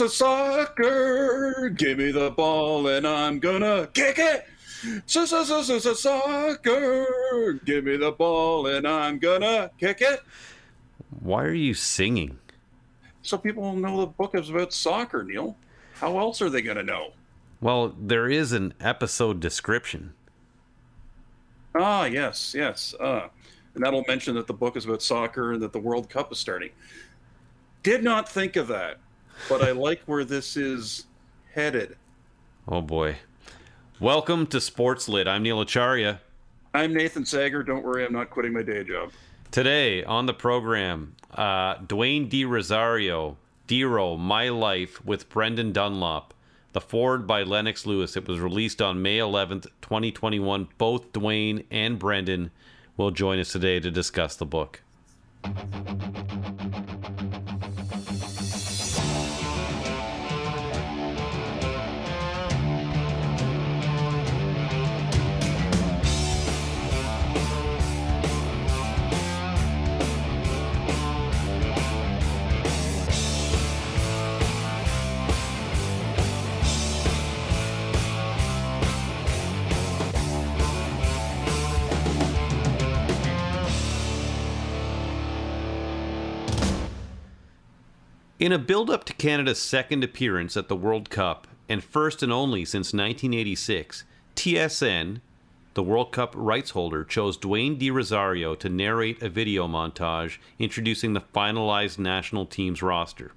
Soccer, give me the ball and I'm gonna kick it. Soccer, give me the ball and I'm gonna kick it. Why are you singing? So people will know the book is about soccer, Neil. How else are they gonna know? Well, there is an episode description. Ah, yes. And that'll mention that the book is about soccer and that the World Cup is starting. Did not think of that, but I like where this is headed. Oh boy. Welcome to SportsLit. I'm Neil Acharya. I'm Nathan Sager. Don't worry, I'm not quitting my day job. Today on the program, Dwayne De Rosario, DeRo, My Life with Brendan Dunlop. The forward by Lennox Lewis. It was released on May 11th, 2021. Both Dwayne and Brendan will join us today to discuss the book. In a build-up to Canada's second appearance at the World Cup, and first and only since 1986, TSN, the World Cup rights holder, chose Dwayne De Rosario to narrate a video montage introducing the finalized national team's roster.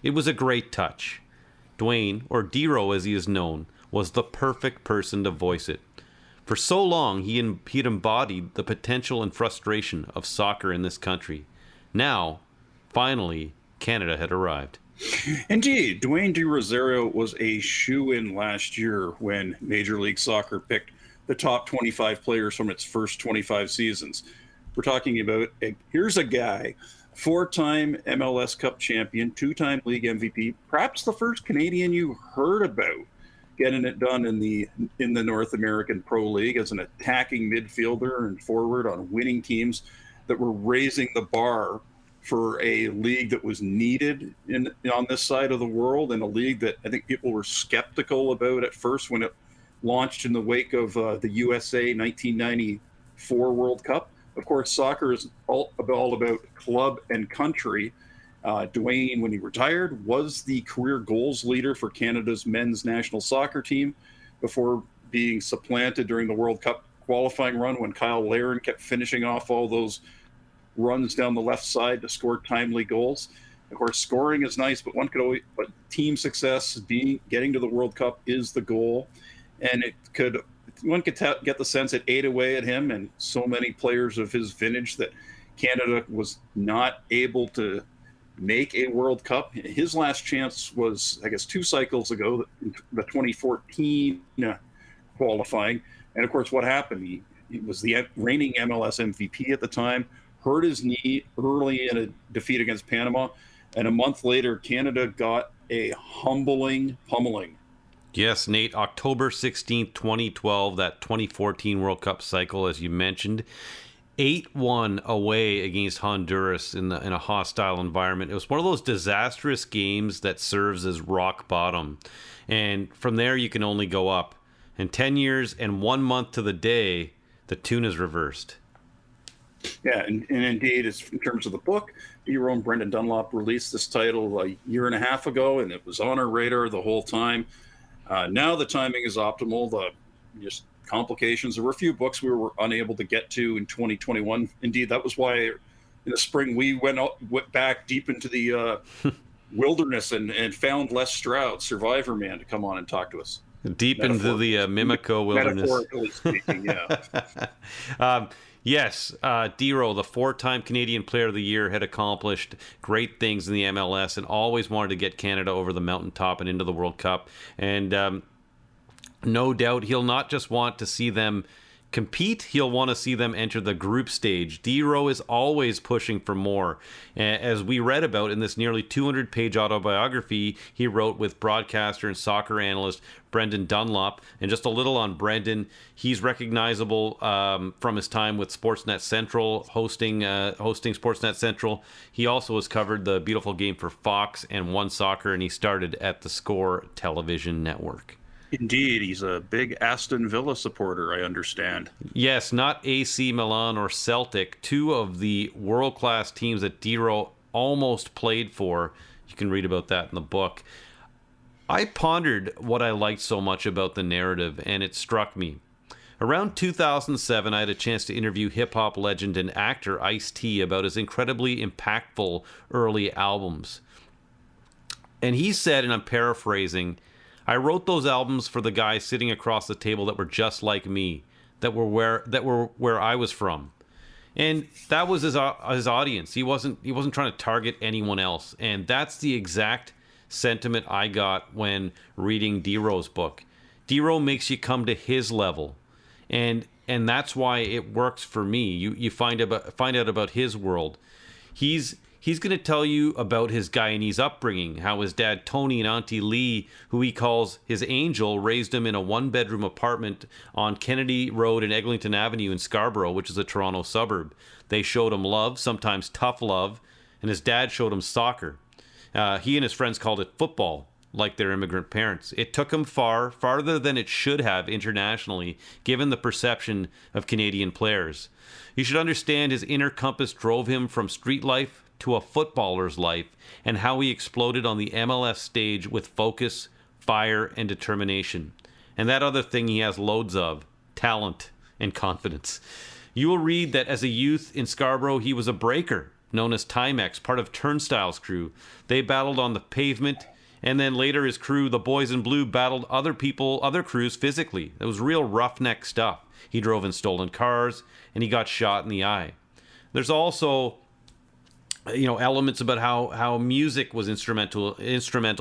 It was a great touch. Dwayne, or DeRo as he is known, was the perfect person to voice it. For so long, he'd embodied the potential and frustration of soccer in this country. Now, finally, Canada had arrived. Indeed, Dwayne De Rosario was a shoo-in last year when Major League Soccer picked the top 25 players from its first 25 seasons. We're talking about, here's a guy, four-time MLS Cup champion, two-time league MVP, perhaps the first Canadian you heard about getting it done in the North American Pro League as an attacking midfielder and forward on winning teams that were raising the bar for a league that was needed on this side of the world, and a league that I think people were skeptical about at first when it launched in the wake of the USA 1994 World Cup. Of course, soccer is all about club and country. Dwayne, when he retired, was the career goals leader for Canada's men's national soccer team before being supplanted during the World Cup qualifying run when Kyle Larin kept finishing off all those runs down the left side to score timely goals. Of course, scoring is nice, but but team success, getting to the World Cup is the goal. And one could get the sense it ate away at him and so many players of his vintage that Canada was not able to make a World Cup. His last chance was, I guess, 2 cycles ago, the 2014 qualifying. And of course, what happened? He was the reigning MLS MVP at the time, hurt his knee early in a defeat against Panama, and a month later, Canada got a humbling pummeling. Yes, Nate, October 16th, 2012, that 2014 World Cup cycle, as you mentioned, 8-1 away against Honduras in a hostile environment. It was one of those disastrous games that serves as rock bottom. And from there, you can only go up. And 10 years and 1 month to the day, the tune is reversed. Yeah, and indeed, in terms of the book, DeRo and Brendan Dunlop released this title a year and a half ago, and it was on our radar the whole time. Now the timing is optimal. Just complications. There were a few books we were unable to get to in 2021. Indeed, that was why in the spring we went back deep into the wilderness and found Les Stroud, Survivor Man, to come on and talk to us. Deep into the Mimico wilderness. Metaphorically speaking, yeah. Yes, DeRo, the 4-time Canadian Player of the Year, had accomplished great things in the MLS and always wanted to get Canada over the mountaintop and into the World Cup. And no doubt he'll not just want to see them compete, he'll want to see them enter the group stage. DeRo is always pushing for more. As we read about in this nearly 200-page autobiography he wrote with broadcaster and soccer analyst Brendan Dunlop. And just a little on Brendan, he's recognizable from his time with Sportsnet Central, hosting Sportsnet Central. He also has covered the beautiful game for Fox and One Soccer, and he started at the Score television network. Indeed, he's a big Aston Villa supporter, I understand. Yes, not AC Milan or Celtic, two of the world-class teams that DeRo almost played for. You can read about that in the book. I pondered what I liked so much about the narrative, and it struck me. Around 2007, I had a chance to interview hip-hop legend and actor Ice-T about his incredibly impactful early albums. And he said, and I'm paraphrasing, "I wrote those albums for the guys sitting across the table that were just like me, that were where I was from." And that was his audience. He wasn't trying to target anyone else. And that's the exact sentiment I got when reading DeRo's book. DeRo makes you come to his level. And that's why it works for me. You find out about his world. He's going to tell you about his Guyanese upbringing, how his dad Tony and Auntie Lee, who he calls his angel, raised him in a one-bedroom apartment on Kennedy Road and Eglinton Avenue in Scarborough, which is a Toronto suburb. They showed him love, sometimes tough love, and his dad showed him soccer. He and his friends called it football, like their immigrant parents. It took him farther than it should have internationally, given the perception of Canadian players. You should understand his inner compass drove him from street life to a footballer's life, and how he exploded on the MLS stage with focus, fire, and determination. And that other thing he has loads of, talent and confidence. You will read that as a youth in Scarborough, he was a breaker, known as Timex, part of Turnstile's crew. They battled on the pavement, and then later his crew, the Boys in Blue, battled other crews physically. It was real roughneck stuff. He drove in stolen cars, and he got shot in the eye. There's also elements about how music was instrumental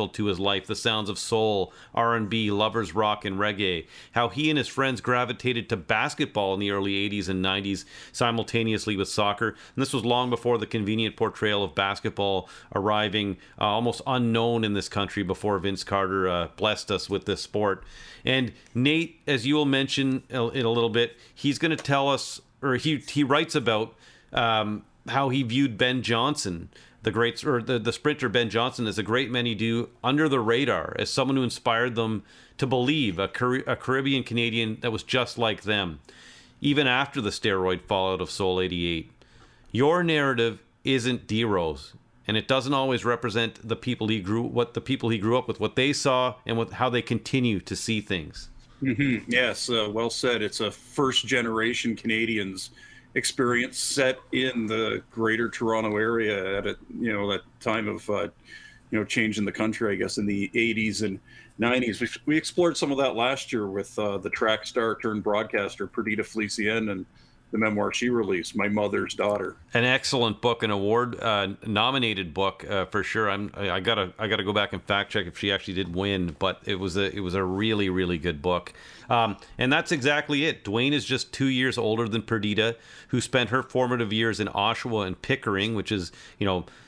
to his life, the sounds of soul, R&B, lovers rock, and reggae, how he and his friends gravitated to basketball in the early 80s and 90s simultaneously with soccer. And this was long before the convenient portrayal of basketball arriving almost unknown in this country before Vince Carter blessed us with this sport. And Nate, as you will mention in a little bit, he's going to tell us, or he writes about how he viewed Ben Johnson, the sprinter Ben Johnson, as a great many do, under the radar, as someone who inspired them to believe, a Caribbean Canadian that was just like them, even after the steroid fallout of Soul 88. Your narrative isn't DeRo's, and it doesn't always represent the people he grew up with, what they saw, and how they continue to see things. Mm-hmm. Yes, well said. It's a first-generation Canadians experience set in the greater Toronto area at that time of change in the country, I guess, in the 80s and 90s. We explored some of that last year with the track star turned broadcaster Perdita Felicienne and the memoir she released, My Mother's Daughter. An excellent book, an award nominated book for sure. I gotta go back and fact check if she actually did win, but it was a really, really good book. And that's exactly it. Dwayne is just 2 years older than Perdita, who spent her formative years in Oshawa and Pickering, which is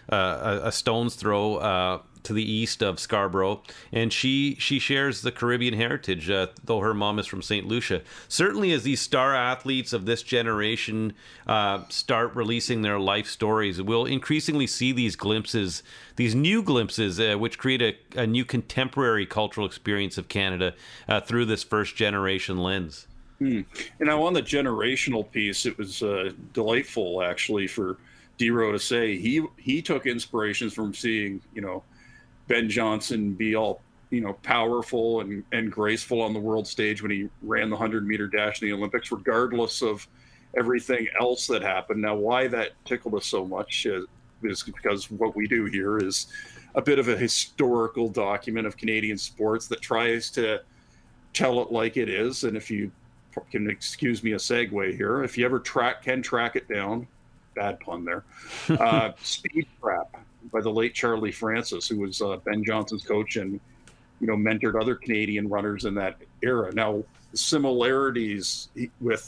a stone's throw to the east of Scarborough, and she shares the Caribbean heritage, though her mom is from St. Lucia. Certainly, as these star athletes of this generation start releasing their life stories, we'll increasingly see these new glimpses, which create a new contemporary cultural experience of Canada through this first generation lens. And now on the generational piece, it was delightful actually for DeRo to say he took inspirations from seeing Ben Johnson be all powerful and graceful on the world stage when he ran the 100-meter dash in the Olympics, regardless of everything else that happened. Now, why that tickled us so much is because what we do here is a bit of a historical document of Canadian sports that tries to tell it like it is. And if you can excuse me a segue here, if you ever can track it down, bad pun there, Speed Trap by the late Charlie Francis, who was Ben Johnson's coach and mentored other Canadian runners in that era. Now, similarities with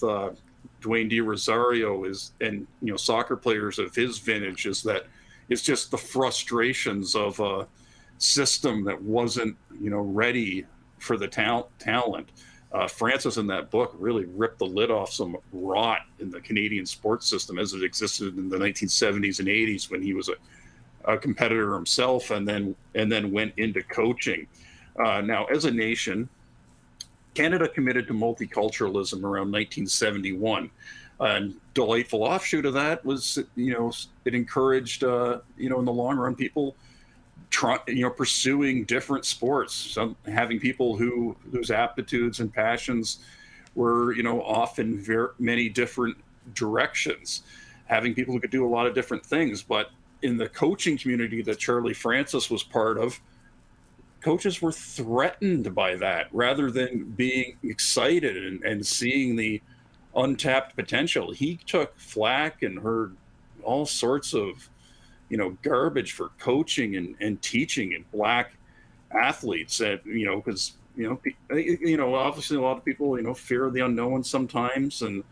Dwayne De Rosario and soccer players of his vintage is that it's just the frustrations of a system that wasn't ready for the talent. Francis in that book really ripped the lid off some rot in the Canadian sports system as it existed in the 1970s and 80s when he was a competitor himself, and then went into coaching. Now, as a nation, Canada committed to multiculturalism around 1971. A delightful offshoot of that was, it encouraged, in the long run, people pursuing different sports, having people whose aptitudes and passions were, off in many different directions, having people who could do a lot of different things. But in the coaching community that Charlie Francis was part of, coaches were threatened by that rather than being excited and seeing the untapped potential. He took flack and heard all sorts of, garbage for coaching and teaching and black athletes that, because, obviously a lot of people, fear the unknown sometimes. And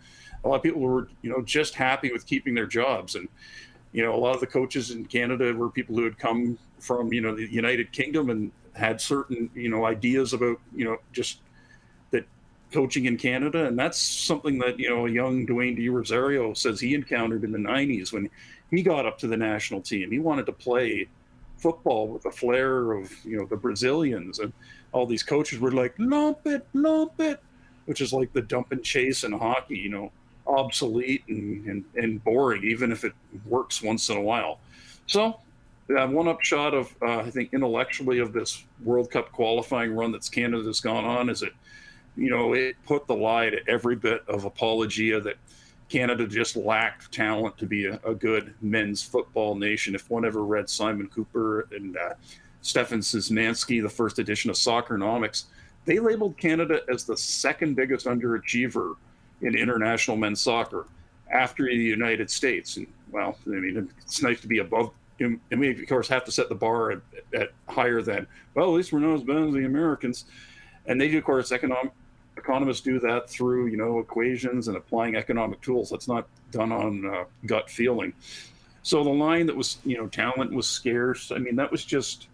a lot of people were, just happy with keeping their jobs. And, a lot of the coaches in Canada were people who had come from, the United Kingdom and had certain, ideas about, just that coaching in Canada. And that's something that, a young Dwayne De Rosario says he encountered in the 90s when he got up to the national team. He wanted to play football with the flair of, the Brazilians. And all these coaches were like, lump it, which is like the dump and chase in hockey, obsolete and boring, even if it works once in a while. So one upshot of, I think, intellectually of this World Cup qualifying run that's Canada's gone on is it put the lie to every bit of apologia that Canada just lacked talent to be a good men's football nation. If one ever read Simon Cooper and Stefan Szymanski, the first edition of Soccernomics, they labeled Canada as the second biggest underachiever in international men's soccer after the United States. And, well, I mean, it's nice to be above. And we, of course, have to set the bar at higher than, well, at least we're not as bad as the Americans. And they do, of course, economists do that through, equations and applying economic tools. That's not done on gut feeling. So the line that was, talent was scarce, I mean, that was just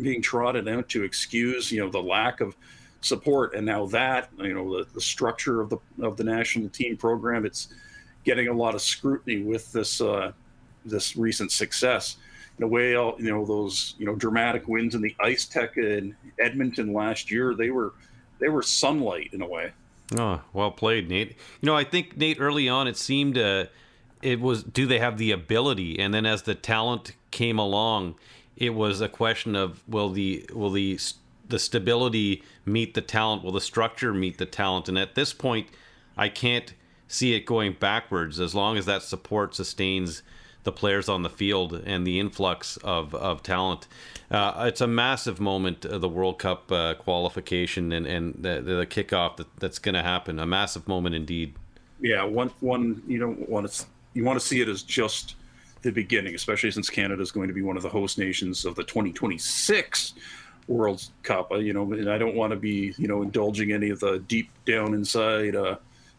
being trotted out to excuse, the lack of support. And now that, the structure of the national team program, it's getting a lot of scrutiny with this recent success. In a way, those, dramatic wins in the Ice Tech in Edmonton last year, they were sunlight in a way. Oh, well played, Nate. I think, Nate, early on it seemed it was, do they have the ability? And then as the talent came along, it was a question of will the stability meet the talent? Will the structure meet the talent? And at this point, I can't see it going backwards as long as that support sustains the players on the field and the influx of talent. It's a massive moment, the World Cup qualification and the kickoff that's going to happen. A massive moment indeed. Yeah, one you want to see it as just the beginning, especially since Canada is going to be one of the host nations of the 2026 World Cup. And I don't want to be indulging any of the deep down inside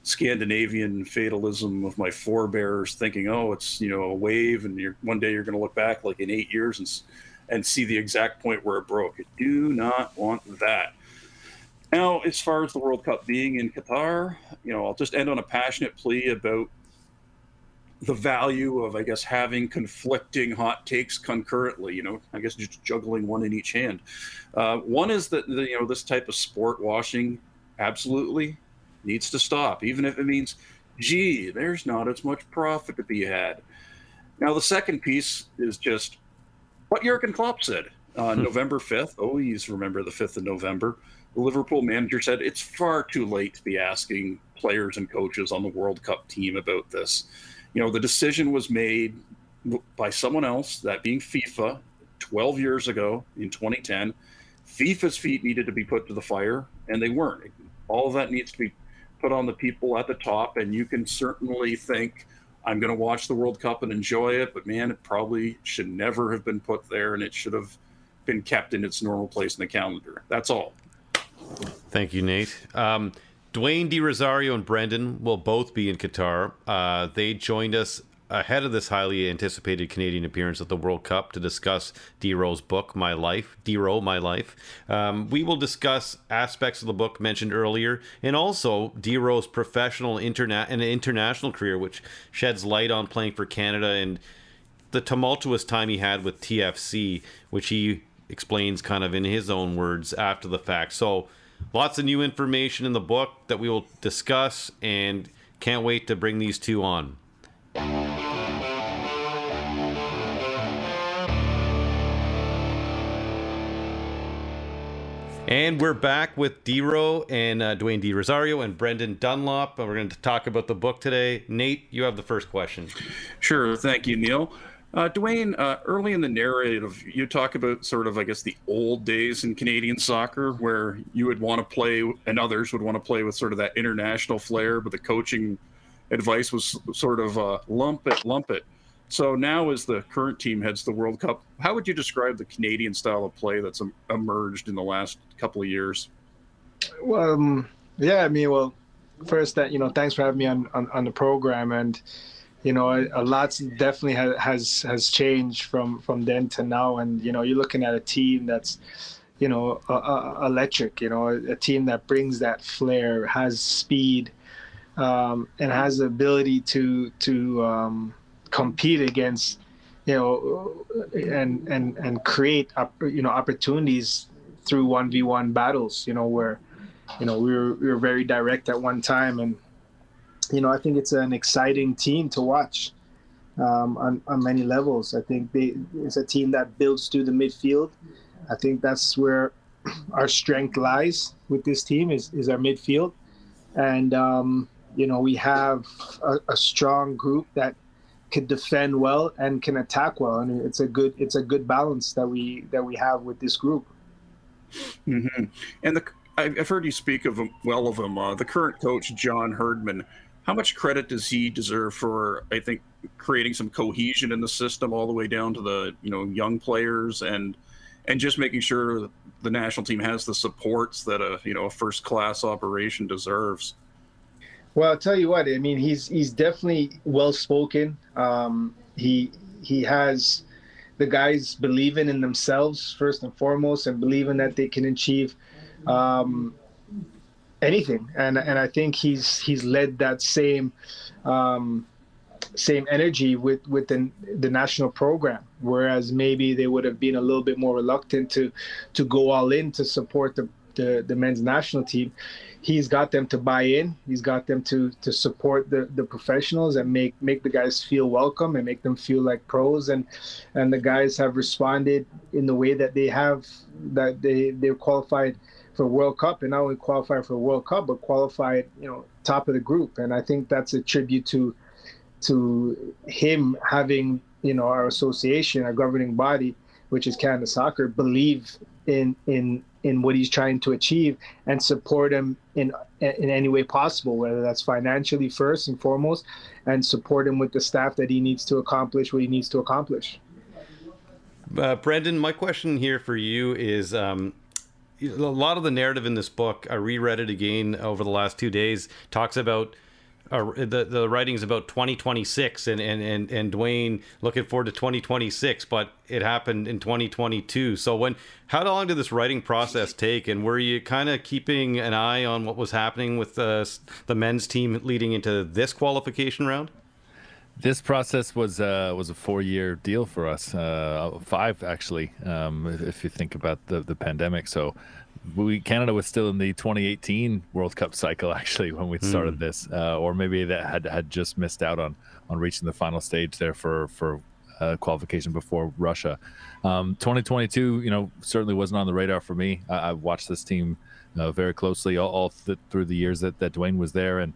Scandinavian fatalism of my forebears, thinking, oh, it's a wave, and one day you're going to look back like in 8 years and see the exact point where it broke. I do not want that. Now, as far as the World Cup being in Qatar, I'll just end on a passionate plea about the value of, I guess, having conflicting hot takes concurrently. I guess just juggling one in each hand. One is that this type of sport washing absolutely needs to stop, even if it means, gee, there's not as much profit to be had. Now, the second piece is just what Jurgen Klopp said on November 5th. Always remember the 5th of November. The Liverpool manager said it's far too late to be asking players and coaches on the World Cup team about this. The decision was made by someone else, that being FIFA, 12 years ago in 2010. FIFA's feet needed to be put to the fire, and they weren't. All of that needs to be put on the people at the top, and you can certainly think, I'm going to watch the World Cup and enjoy it, but man, it probably should never have been put there, and it should have been kept in its normal place in the calendar. That's all. Thank you, Nate. Dwayne De Rosario and Brendan will both be in Qatar. They joined us ahead of this highly anticipated Canadian appearance at the World Cup to discuss DeRo's book, My Life, DeRo, My Life. We will discuss aspects of the book mentioned earlier, and also DeRo's professional and international career, which sheds light on playing for Canada and the tumultuous time he had with TFC, which he explains kind of in his own words after the fact. So lots of new information in the book that we will discuss, and can't wait to bring these two on. And we're back with DeRo and Dwayne De Rosario and Brendan Dunlop. And we're going to talk about the book today. Nate, you have the first question. Sure. Thank you, Neil. Dwayne, early in the narrative, you talk about sort of, I guess, the old days in Canadian soccer where you would want to play and others would want to play with sort of that international flair, but the coaching advice was sort of lump it. So now as the current team heads the World Cup, how would you describe the Canadian style of play that's emerged in the last couple of years? Well, first, thanks for having me on the program. And, a lot definitely has changed from then to now. And, you're looking at a team that's, electric, a team that brings that flair, has speed, and has the ability to compete against, and create, opportunities through 1v1 battles, where, we were very direct at one time. And, I think it's an exciting team to watch on many levels. I think it's a team that builds through the midfield. I think that's where our strength lies with this team is our midfield. And, we have a strong group that can defend well and can attack well. I mean, it's a good balance that we have with this group. Mm-hmm. And I've heard you speak of him. The current coach, John Herdman. How much credit does he deserve for, I think, creating some cohesion in the system all the way down to the young players and just making sure the national team has the supports that a first class operation deserves? Well, I'll tell you what. I mean, he's definitely well spoken. He has the guys believing in themselves first and foremost, and believing that they can achieve anything. And I think he's led that same energy with the national program. Whereas maybe they would have been a little bit more reluctant to go all in to support the men's national team. He's got them to buy in. He's got them to support the professionals and make the guys feel welcome and make them feel like pros. And the guys have responded in the way that they have, that they're qualified for World Cup, and not only qualified for World Cup, but qualified, top of the group. And I think that's a tribute to him having, our association, our governing body, which is Canada Soccer, believe in what he's trying to achieve and support him in any way possible, whether that's financially first and foremost, and support him with the staff that he needs to accomplish what he needs to accomplish. Brendan, my question here for you is, a lot of the narrative in this book, I reread it again over the last 2 days, talks about the writings about 2026 and Dwayne looking forward to 2026, but it happened in 2022. So how long did this writing process take, and were you kind of keeping an eye on what was happening with the men's team leading into this qualification round? This process was a 4-year deal for us, 5 actually, if you think about the pandemic. So Canada was still in the 2018 World Cup cycle actually when we started this, or maybe that had just missed out on reaching the final stage there for qualification before Russia. 2022, certainly wasn't on the radar for me. I watched this team very closely all through the years that Dwayne was there, and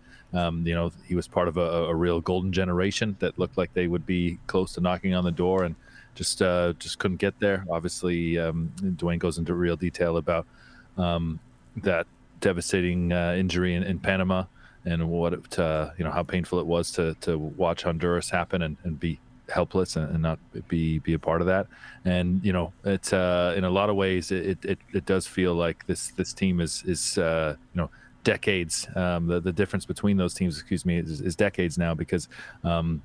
he was part of a real golden generation that looked like they would be close to knocking on the door, and just couldn't get there. Obviously, Dwayne goes into real detail about that devastating injury in Panama, and what how painful it was to watch Honduras happen and be helpless and not be a part of that. And it's in a lot of ways it does feel like this team is decades. The difference between those teams, is decades now, because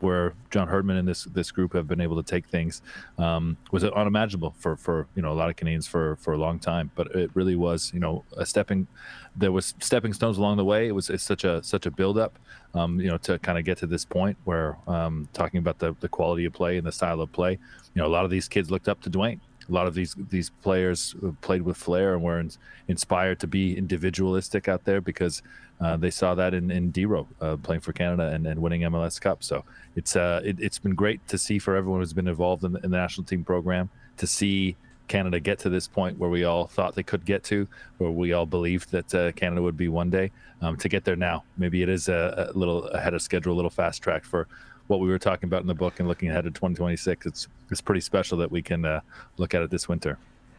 where John Herdman and this group have been able to take things was unimaginable for a lot of Canadians for a long time. But it really was there was stepping stones along the way. It's such a build up to kind of get to this point where talking about the quality of play and the style of play. A lot of these kids looked up to Dwayne. A lot of these players played with flair and were inspired to be individualistic out there because they saw that in DeRo playing for Canada and winning MLS Cup. So it's been great to see for everyone who's been involved in the national team program, to see Canada get to this point where we all thought they could get to, where we all believed that Canada would be one day, to get there now. Maybe it is a little ahead of schedule, a little fast track for what we were talking about in the book, and looking ahead to 2026. It's pretty special that we can look at it this winter.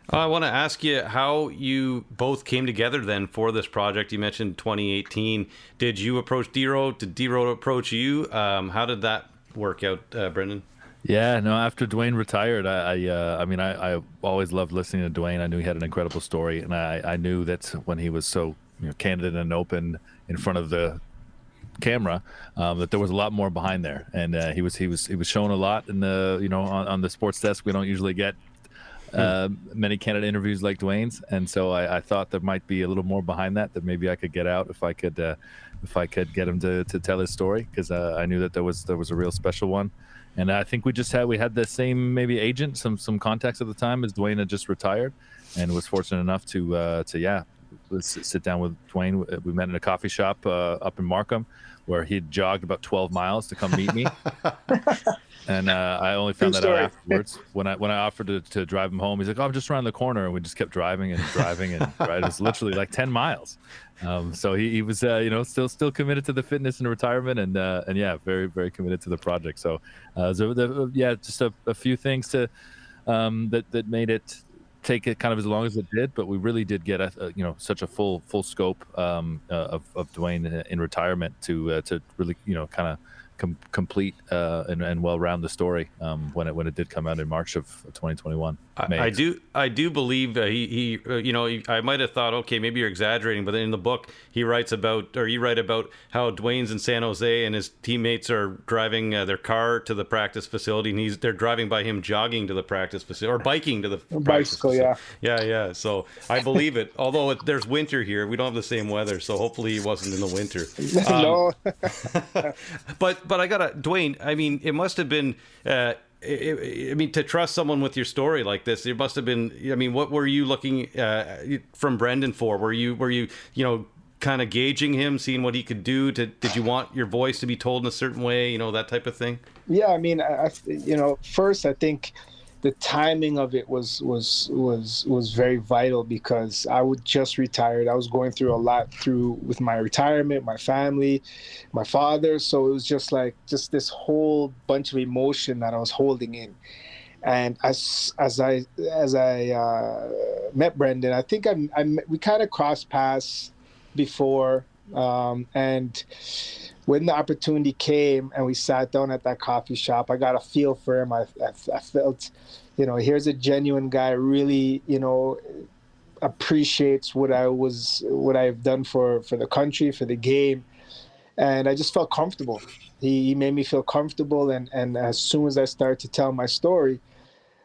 I want to ask you how you both came together then for this project. You mentioned 2018. Did you approach DeRo? Did DeRo approach you? How did that work out, Brendan? Yeah, no, after Dwayne retired, I always loved listening to Dwayne. I knew he had an incredible story, and I knew that when he was so candid and open in front of the camera, that there was a lot more behind there, and he was shown a lot in the on the sports desk. We don't usually get many candid interviews like Dwayne's, and so I thought there might be a little more behind that maybe I could get out if I could get him to tell his story, because I knew that there was a real special one. And I think we had the same maybe agent, some contacts at the time, as Dwayne had just retired, and was fortunate enough to sit down with Dwayne. We met in a coffee shop up in Markham, where he'd jogged about 12 miles to come meet me. And I only found that out afterwards. When I offered to drive him home, he's like, "Oh, I'm just around the corner," and we just kept driving and driving, and it was literally like 10 miles. So he was still committed to the fitness and retirement, and yeah, very, very committed to the project. So just a few things to that made it take it kind of as long as it did, but we really did get such a full scope of Dwayne in retirement to really kind of complete and well round the story when it did come out in March of 2021. I do believe he I might have thought, okay, maybe you're exaggerating, but then in the book you write about how Dwayne's in San Jose and his teammates are driving their car to the practice facility, and they're driving by him jogging to the practice facility, or biking to the practice facility. Yeah. So I believe it. Although there's winter here, we don't have the same weather, so hopefully he wasn't in the winter. No. But I gotta, Dwayne, I mean, it must have been, to trust someone with your story like this, it must have been, what were you looking from Brendan for? Were you kind of gauging him, seeing what he could do? Did you want your voice to be told in a certain way, that type of thing? Yeah, first I think the timing of it was very vital, because I would just retired. I was going through a lot with my retirement, my family, my father. So it was just this whole bunch of emotion that I was holding in. And as I met Brendan, I think we kind of crossed paths before, and when the opportunity came and we sat down at that coffee shop, I got a feel for him. I felt, here's a genuine guy, really, appreciates what I've done for the country, for the game. And I just felt comfortable. He made me feel comfortable. And as soon as I started to tell my story,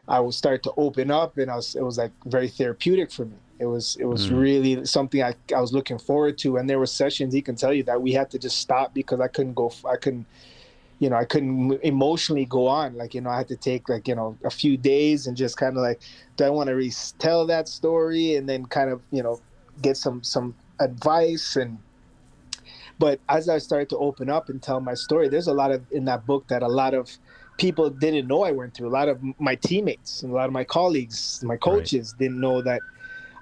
I would start to open up, and it was like very therapeutic for me. It was really something I was looking forward to. And there were sessions, he can tell you, that we had to just stop because I couldn't emotionally go on. I had to take a few days and just kind of do I want to retell that story, and then kind of, get some advice. But as I started to open up and tell my story, there's a lot in that book that a lot of people didn't know I went through. A lot of my teammates and a lot of my colleagues, my coaches, didn't know that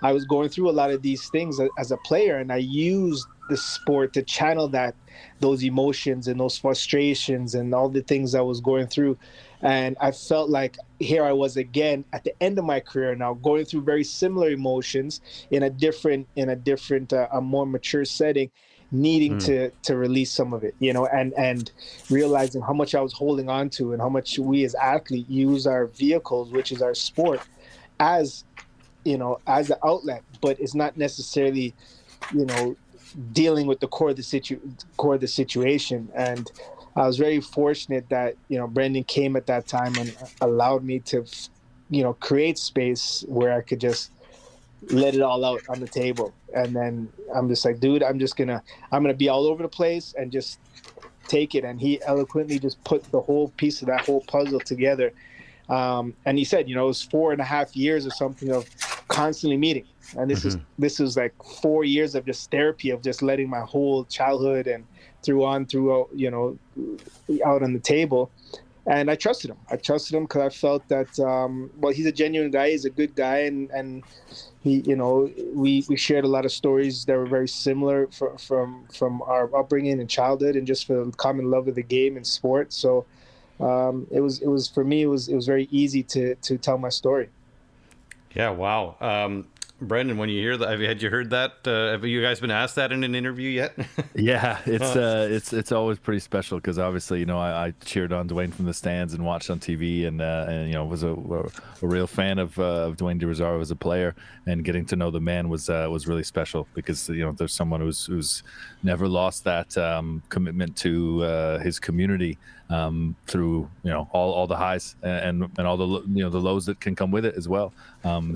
I was going through a lot of these things as a player, and I used the sport to channel those emotions and those frustrations and all the things I was going through. And I felt like here I was again at the end of my career now, going through very similar emotions in a different, a more mature setting. needing to release some of it, and realizing how much I was holding on to and how much we as athletes use our vehicles, which is our sport, as as an outlet, but it's not necessarily, dealing with the core of the situation. And I was very fortunate that, Brendan came at that time and allowed me to, create space where I could just let it all out on the table. And then I'm just like, dude, I'm going to be all over the place and just take it. And he eloquently just put the whole piece of that whole puzzle together. And he said, it was 4.5 years or something of constantly meeting. And this is like 4 years of just therapy, of just letting my whole childhood and throughout, out on the table. And I trusted him. Because I felt that, he's a genuine guy. He's a good guy. And he, we shared a lot of stories that were very similar from our upbringing and childhood, and just for the common love of the game and sport. So it was for me, it was very easy to tell my story. Yeah. Wow. Brendan, when you hear that, had you heard that? Have you guys been asked that in an interview yet? Yeah, it's always pretty special, because obviously, I cheered on Dwayne from the stands and watched on TV, and was a real fan of Dwayne De Rosario as a player, and getting to know the man was really special, because there's someone who's never lost that commitment to his community through all the highs and all the the lows that can come with it as well.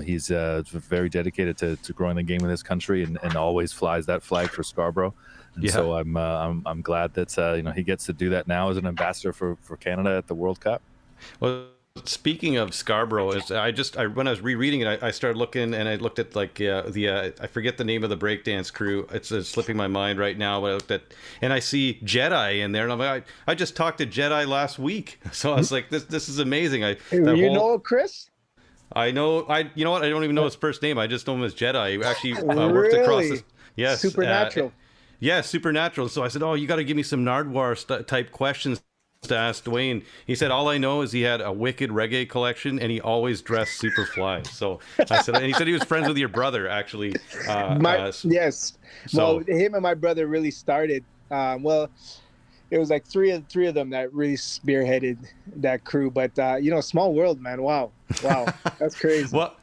He's very dedicated to growing the game in this country, and always flies that flag for Scarborough. And so I'm glad that he gets to do that now as an ambassador for Canada at the World Cup. Well, speaking of Scarborough, when I was rereading it, I started looking, and I looked at I forget the name of the breakdance crew. It's slipping my mind right now. But I looked at, and I see Jedi in there, and I'm like, I just talked to Jedi last week, so I was like, this is amazing. Chris? I know. You know what? I don't even know his first name. I just know him as Jedi. He actually worked across the... Yes. Supernatural. Supernatural. So I said, you got to give me some Nardwuar type questions to ask Dwayne. He said, all I know is he had a wicked reggae collection, and he always dressed super fly. So I said, and he said he was friends with your brother, actually. Yes. So, him and my brother really started. It was like three of them that really spearheaded that crew. But small world, man. Wow, that's crazy. Well,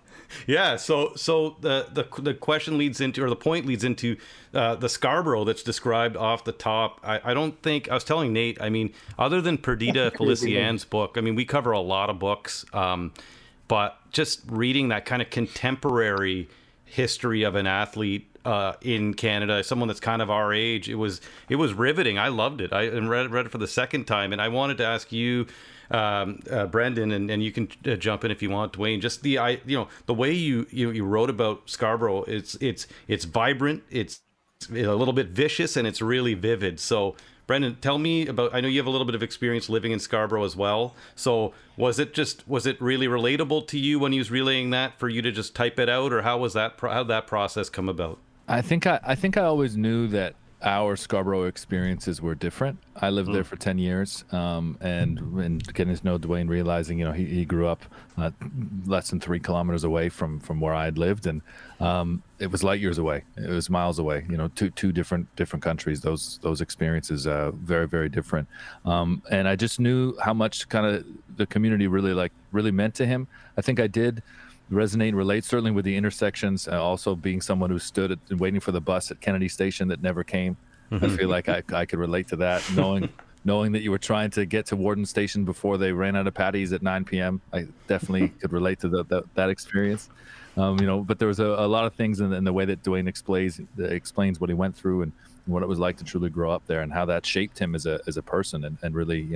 yeah. So the question leads into, or the point leads into, the Scarborough that's described off the top. I don't think, I was telling Nate, I mean, other than Perdita Felician's book, I mean, we cover a lot of books, but just reading that kind of contemporary history of an athlete in Canada, someone that's kind of our age, it was riveting. I loved it. I read it for the second time, and I wanted to ask you, Brendan, and you can jump in if you want, Dwayne, just the way you wrote about Scarborough. It's vibrant, it's a little bit vicious, and it's really vivid. So Brendan, tell me about, I know you have a little bit of experience living in Scarborough as well. So was it really relatable to you when he was relaying that, for you to just type it out, or how did that process come about? I think I always knew that our Scarborough experiences were different. I lived there for 10 years, and getting to know Dwayne, realizing he grew up less than 3 kilometers away from where I had lived, and it was light years away. It was miles away. Two different countries. Those experiences very, very different. And I just knew how much kind of the community really meant to him. I think I did resonate and relate, certainly with the intersections, also being someone who stood and waiting for the bus at Kennedy Station that never came. I feel like I could relate to that, knowing that you were trying to get to Warden Station before they ran out of patties at 9 p.m. I definitely could relate to that experience. But there was a lot of things in the way that Dwayne explains what he went through and what it was like to truly grow up there, and how that shaped him as a person, and really,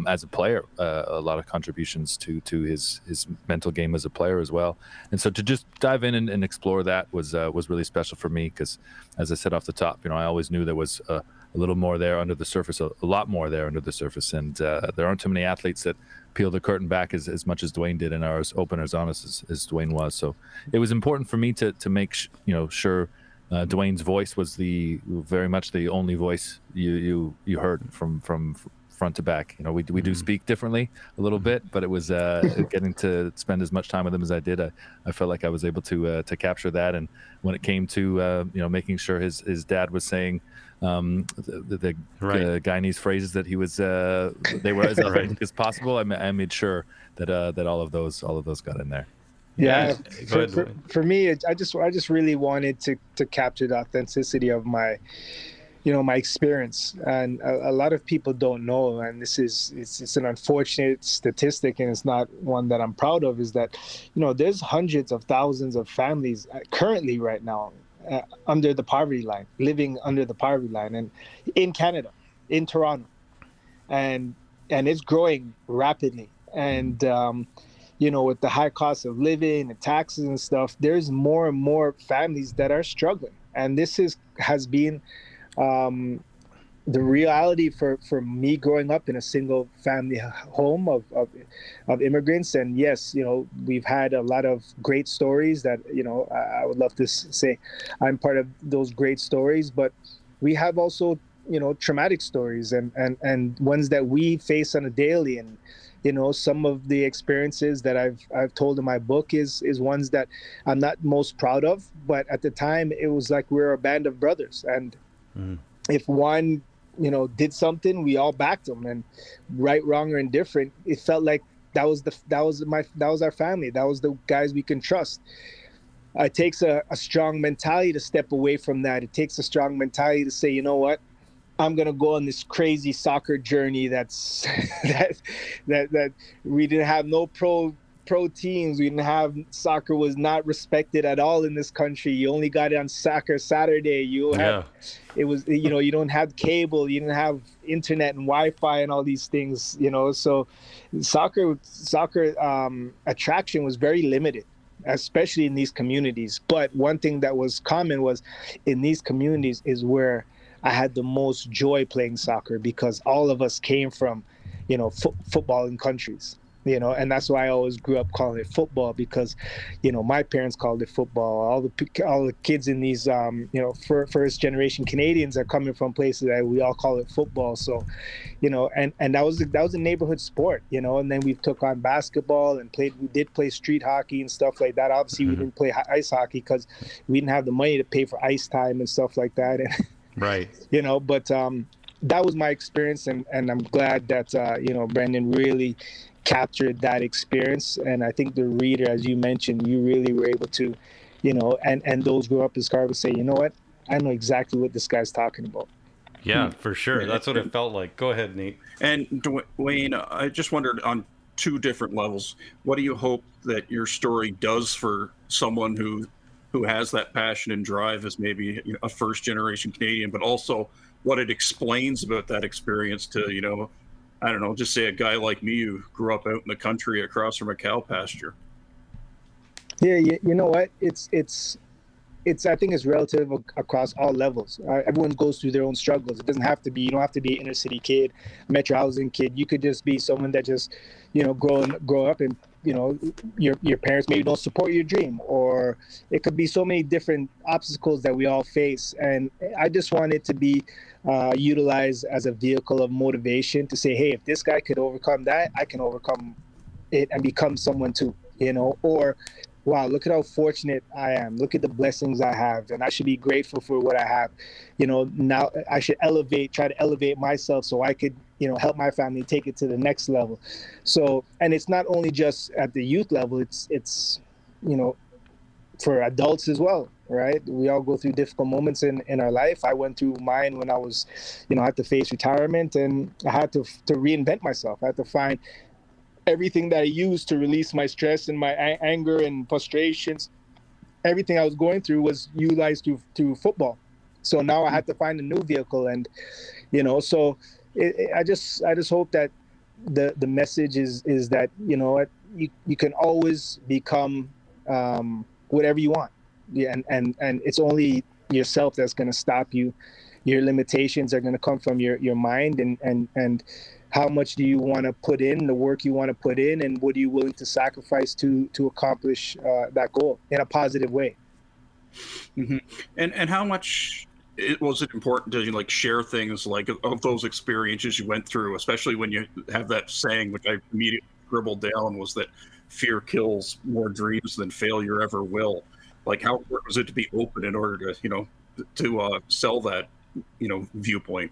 as a player, a lot of contributions to his mental game as a player as well. And so to just dive in and explore that was really special for me, because, as I said off the top, I always knew there was a little more there under the surface, a lot more there under the surface. And there aren't too many athletes that peel the curtain back as much as Dwayne did, and are as open, as honest as Dwayne was. So it was important for me to make sure Dwayne's voice was very much the only voice you heard from front to back. We do speak differently a little bit, but it was getting to spend as much time with him as I did. I felt like I was able to capture that. And when it came to making sure his dad was saying the Guyanese phrases that he was they were as authentic as possible, I made sure that all of those got in there. Yeah, for me, I just really wanted to capture the authenticity of my experience, and a lot of people don't know, and it's an unfortunate statistic, and it's not one that I'm proud of, is that there's hundreds of thousands of families currently right now under the poverty line, living under the poverty line, and in Canada, in Toronto, and it's growing rapidly, and with the high cost of living and taxes and stuff, there's more and more families that are struggling. And this has been the reality for me growing up in a single family home of immigrants. And yes, we've had a lot of great stories that, I would love to say I'm part of those great stories, but we have also, traumatic stories and ones that we face on a daily. And some of the experiences that I've told in my book is ones that I'm not most proud of, but at the time it was like we were a band of brothers, and if one did something, we all backed them, and right, wrong, or indifferent, it felt like that was our family, that was the guys we can trust. It takes a strong mentality to step away from that. It takes a strong mentality to say, you know what, I'm gonna go on this crazy soccer journey. That we didn't have no pro teams. We didn't have, soccer was not respected at all in this country. You only got it on soccer Saturday. It was you don't have cable. You didn't have internet and Wi-Fi and all these things. So soccer attraction was very limited, especially in these communities. But one thing that was common was in these communities is where I had the most joy playing soccer, because all of us came from, footballing countries, and that's why I always grew up calling it football, because, my parents called it football. All the kids in these, first generation Canadians are coming from places that we all call it football. So, and that was a neighborhood sport, and then we took on basketball and we did play street hockey and stuff like that. Obviously, we didn't play ice hockey because we didn't have the money to pay for ice time and stuff like that. And, right. But that was my experience, and I'm glad that Brendan really captured that experience. And I think the reader, as you mentioned, you really were able to, and those who grew up in Scarborough say, you know what, I know exactly what this guy's talking about. Yeah, for sure. That's what it felt like. Go ahead, Nate. And Dwayne, I just wondered, on two different levels, what do you hope that your story does for someone who has that passion and drive as maybe a first generation Canadian, but also what it explains about that experience to, I don't know, just say a guy like me who grew up out in the country across from a cow pasture? Yeah, you know what? It's I think it's relative across all levels. Everyone goes through their own struggles. It doesn't have to be, you don't have to be an inner city kid, metro housing kid. You could just be someone that just, grow up and, your parents maybe don't support your dream, or it could be so many different obstacles that we all face. And I just want it to be utilized as a vehicle of motivation to say, hey, if this guy could overcome that, I can overcome it and become someone too, or wow, look at how fortunate I am. Look at the blessings I have, and I should be grateful for what I have. Now I should try to elevate myself so I could, help my family take it to the next level. So, and it's not only just at the youth level, it's for adults as well, right? We all go through difficult moments in our life. I went through mine when I was, I had to face retirement, and I had to reinvent myself. I had to find everything that I used to release my stress and my anger and frustrations. Everything I was going through was utilized through football. So now I had to find a new vehicle, and so I just hope that the message is that you can always become whatever you want. Yeah, and it's only yourself that's going to stop you. Your limitations are going to come from your mind, and how much do you want to put in, the work you want to put in, and what are you willing to sacrifice to accomplish that goal in a positive way. Mm-hmm. And how much was it important to like share things like of those experiences you went through, especially when you have that saying, which I immediately scribbled down, was that fear kills more dreams than failure ever will. Like, how important was it to be open in order to sell that, viewpoint?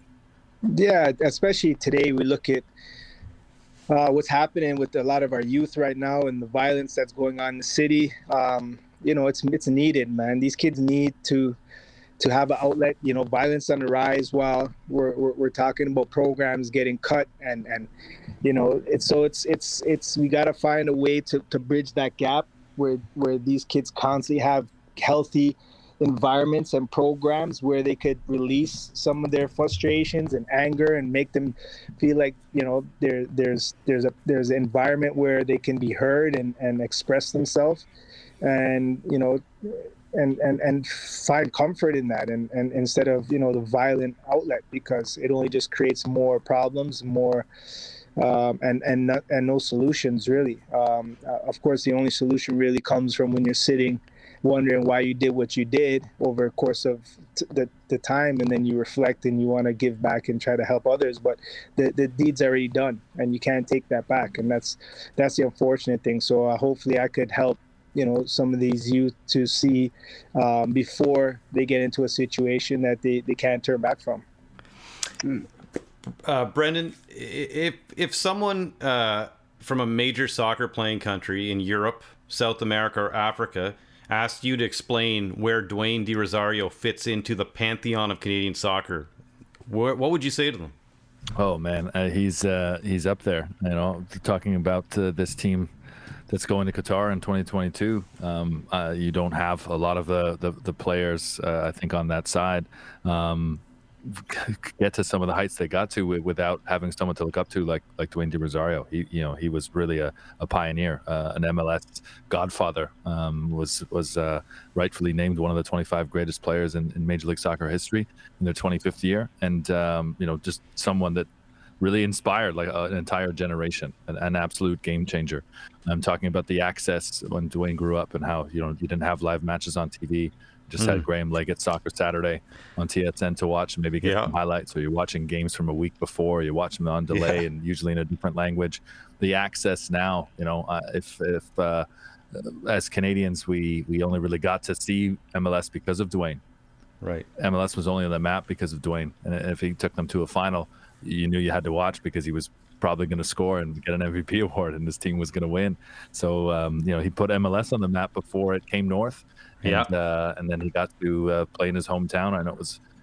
Yeah, especially today, we look at what's happening with a lot of our youth right now and the violence that's going on in the city. It's needed, man. These kids need to have an outlet. Violence on the rise while we're talking about programs getting cut, and it's we got to find a way to bridge that gap where these kids constantly have healthy environments and programs where they could release some of their frustrations and anger and make them feel like there's an environment where they can be heard and express themselves, and and find comfort in that, and instead of the violent outlet, because it only just creates more problems, more and no solutions really. Of course, the only solution really comes from when you're sitting wondering why you did what you did over the course of the time, and then you reflect and you want to give back and try to help others, but the deed's already done and you can't take that back, and that's the unfortunate thing. So hopefully I could help some of these youth to see before they get into a situation that they can't turn back from. Brendan, if someone from a major soccer playing country in Europe, South America, or Africa asked you to explain where Dwayne De Rosario fits into the pantheon of Canadian soccer, what would you say to them? Oh man, he's up there. Talking about this team that's going to Qatar in 2022. You don't have a lot of the players, I think, on that side get to some of the heights they got to without having someone to look up to like Dwayne De Rosario. He was really a pioneer, an MLS godfather. Was rightfully named one of the 25 greatest players in Major League Soccer history in their 25th year, and just someone that really inspired like an entire generation, an absolute game changer. I'm talking about the access when Dwayne grew up and how you didn't have live matches on TV. Just had Graham Leggett Soccer Saturday on TSN to watch and maybe get some highlights. So you're watching games from a week before, you watch them on delay and usually in a different language. The access now, if as Canadians, we only really got to see MLS because of Dwayne. Right. MLS was only on the map because of Dwayne. And if he took them to a final, you knew you had to watch because he was probably going to score and get an MVP award and this team was going to win. So, he put MLS on the map before it came north. And then he got to play in his hometown. I know it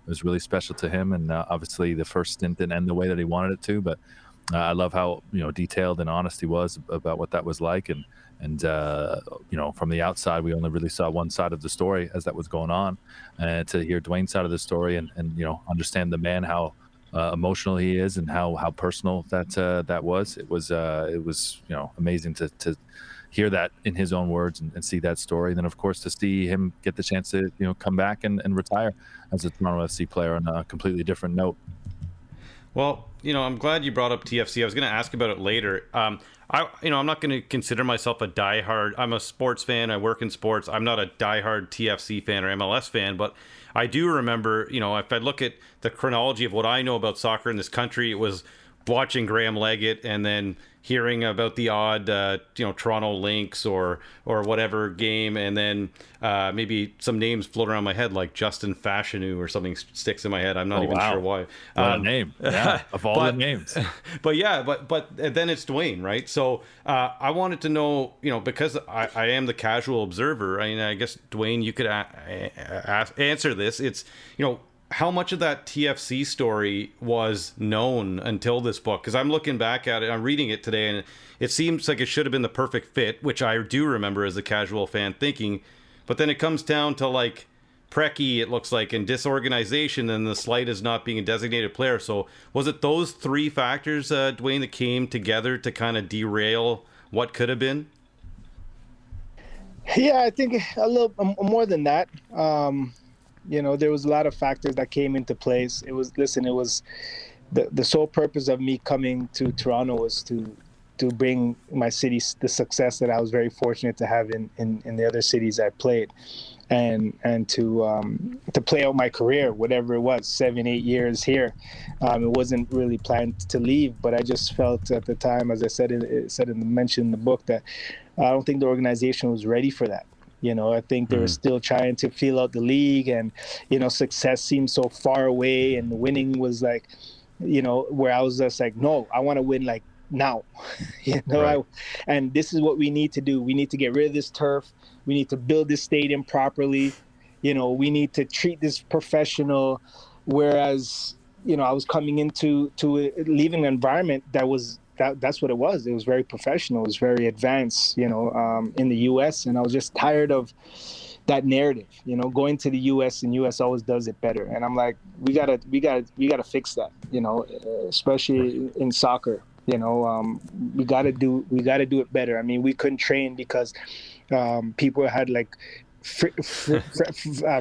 was really special to him, and obviously the first stint didn't end the way that he wanted it to. But I love how detailed and honest he was about what that was like, and from the outside we only really saw one side of the story as that was going on, and to hear Dwayne's side of the story and understand the man, how emotional he is and how personal that was. It was amazing to hear that in his own words and see that story. And then, of course, to see him get the chance to, come back and retire as a Toronto FC player on a completely different note. Well, I'm glad you brought up TFC. I was going to ask about it later. I'm not going to consider myself a diehard. I'm a sports fan. I work in sports. I'm not a diehard TFC fan or MLS fan, but I do remember, if I look at the chronology of what I know about soccer in this country, it was watching Graham Leggett and then hearing about the odd Toronto Lynx or whatever game, and then maybe some names float around my head like Justin Fashanu or something sticks in my head. I'm not even sure why. What a name. Yeah, of all the names. But then it's Dwayne, right? So I wanted to know, because I am the casual observer, I guess Dwayne, you could answer this. It's, how much of that TFC story was known until this book? Because I'm looking back at it, I'm reading it today, and it seems like it should have been the perfect fit, which I do remember as a casual fan thinking. But then it comes down to like Preki, it looks like, and disorganization, and the slight as not being a designated player. So was it those three factors, Dwayne, that came together to kind of derail what could have been? Yeah, I think a little more than that. There was a lot of factors that came into place. It was the sole purpose of me coming to Toronto was to bring my city the success that I was very fortunate to have in the other cities I played. and to play out my career, whatever it was, 7-8 years here. It wasn't really planned to leave, but I just felt at the time, as I said mentioned in the book, that I don't think the organization was ready for that. I think they were still trying to feel out the league, and success seemed so far away, and winning was like, where I was just like, no, I want to win like now. Right. And this is what we need to do. We need to get rid of this turf. We need to build this stadium properly. We need to treat this professional. Whereas, I was coming into leaving an environment that's what it was. It was very professional. It was very advanced, in the U.S. And I was just tired of that narrative, going to the U.S. and U.S. always does it better. And I'm like, we gotta fix that, especially in soccer. We gotta do it better. I mean, we couldn't train because people had like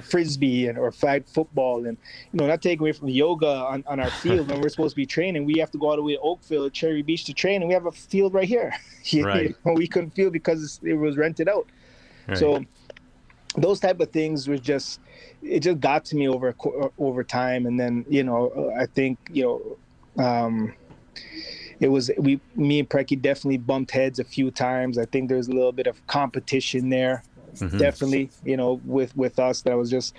frisbee or flag football, and not taking away from yoga on our field when we're supposed to be training. We have to go all the way to Oakville, Cherry Beach to train, and we have a field right here. Right. We couldn't field because it was rented out. Right. So those type of things it just got to me over time. And then I think it was me and Preki definitely bumped heads a few times. I think there's a little bit of competition there. Mm-hmm. Definitely, with us, that was just,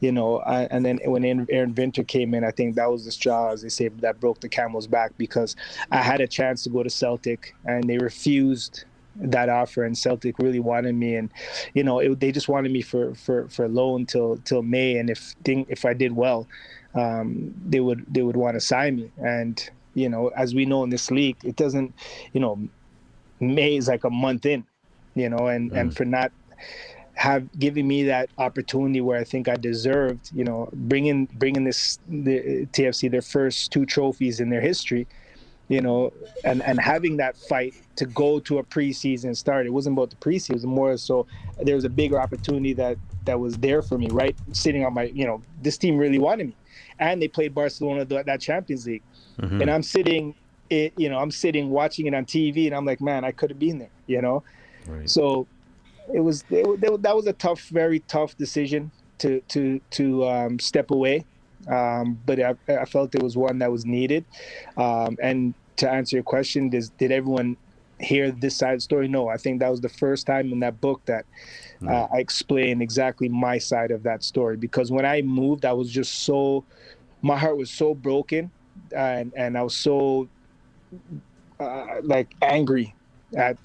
and then when Aaron Vinter came in, I think that was the straw, as they say, that broke the camel's back, because I had a chance to go to Celtic and they refused that offer, and Celtic really wanted me, and they just wanted me for loan till May, and if I did well, they would want to sign me. And as we know in this league, it doesn't, May is like a month in, and for not giving me that opportunity where I think I deserved, bringing the TFC their first 2 trophies in their history, and having that fight to go to a preseason start. It wasn't about the preseason, it was more so there was a bigger opportunity that was there for me, right? Sitting on my, this team really wanted me, and they played Barcelona that Champions League. Mm-hmm. And I'm sitting watching it on TV, and I'm like, man, I could have been there, Right. So that was a very tough decision to step away. But I felt it was one that was needed. And to answer your question, did everyone hear this side of the story? No, I think that was the first time in that book that I explained exactly my side of that story. Because when I moved, I was just my heart was so broken, and I was so angry at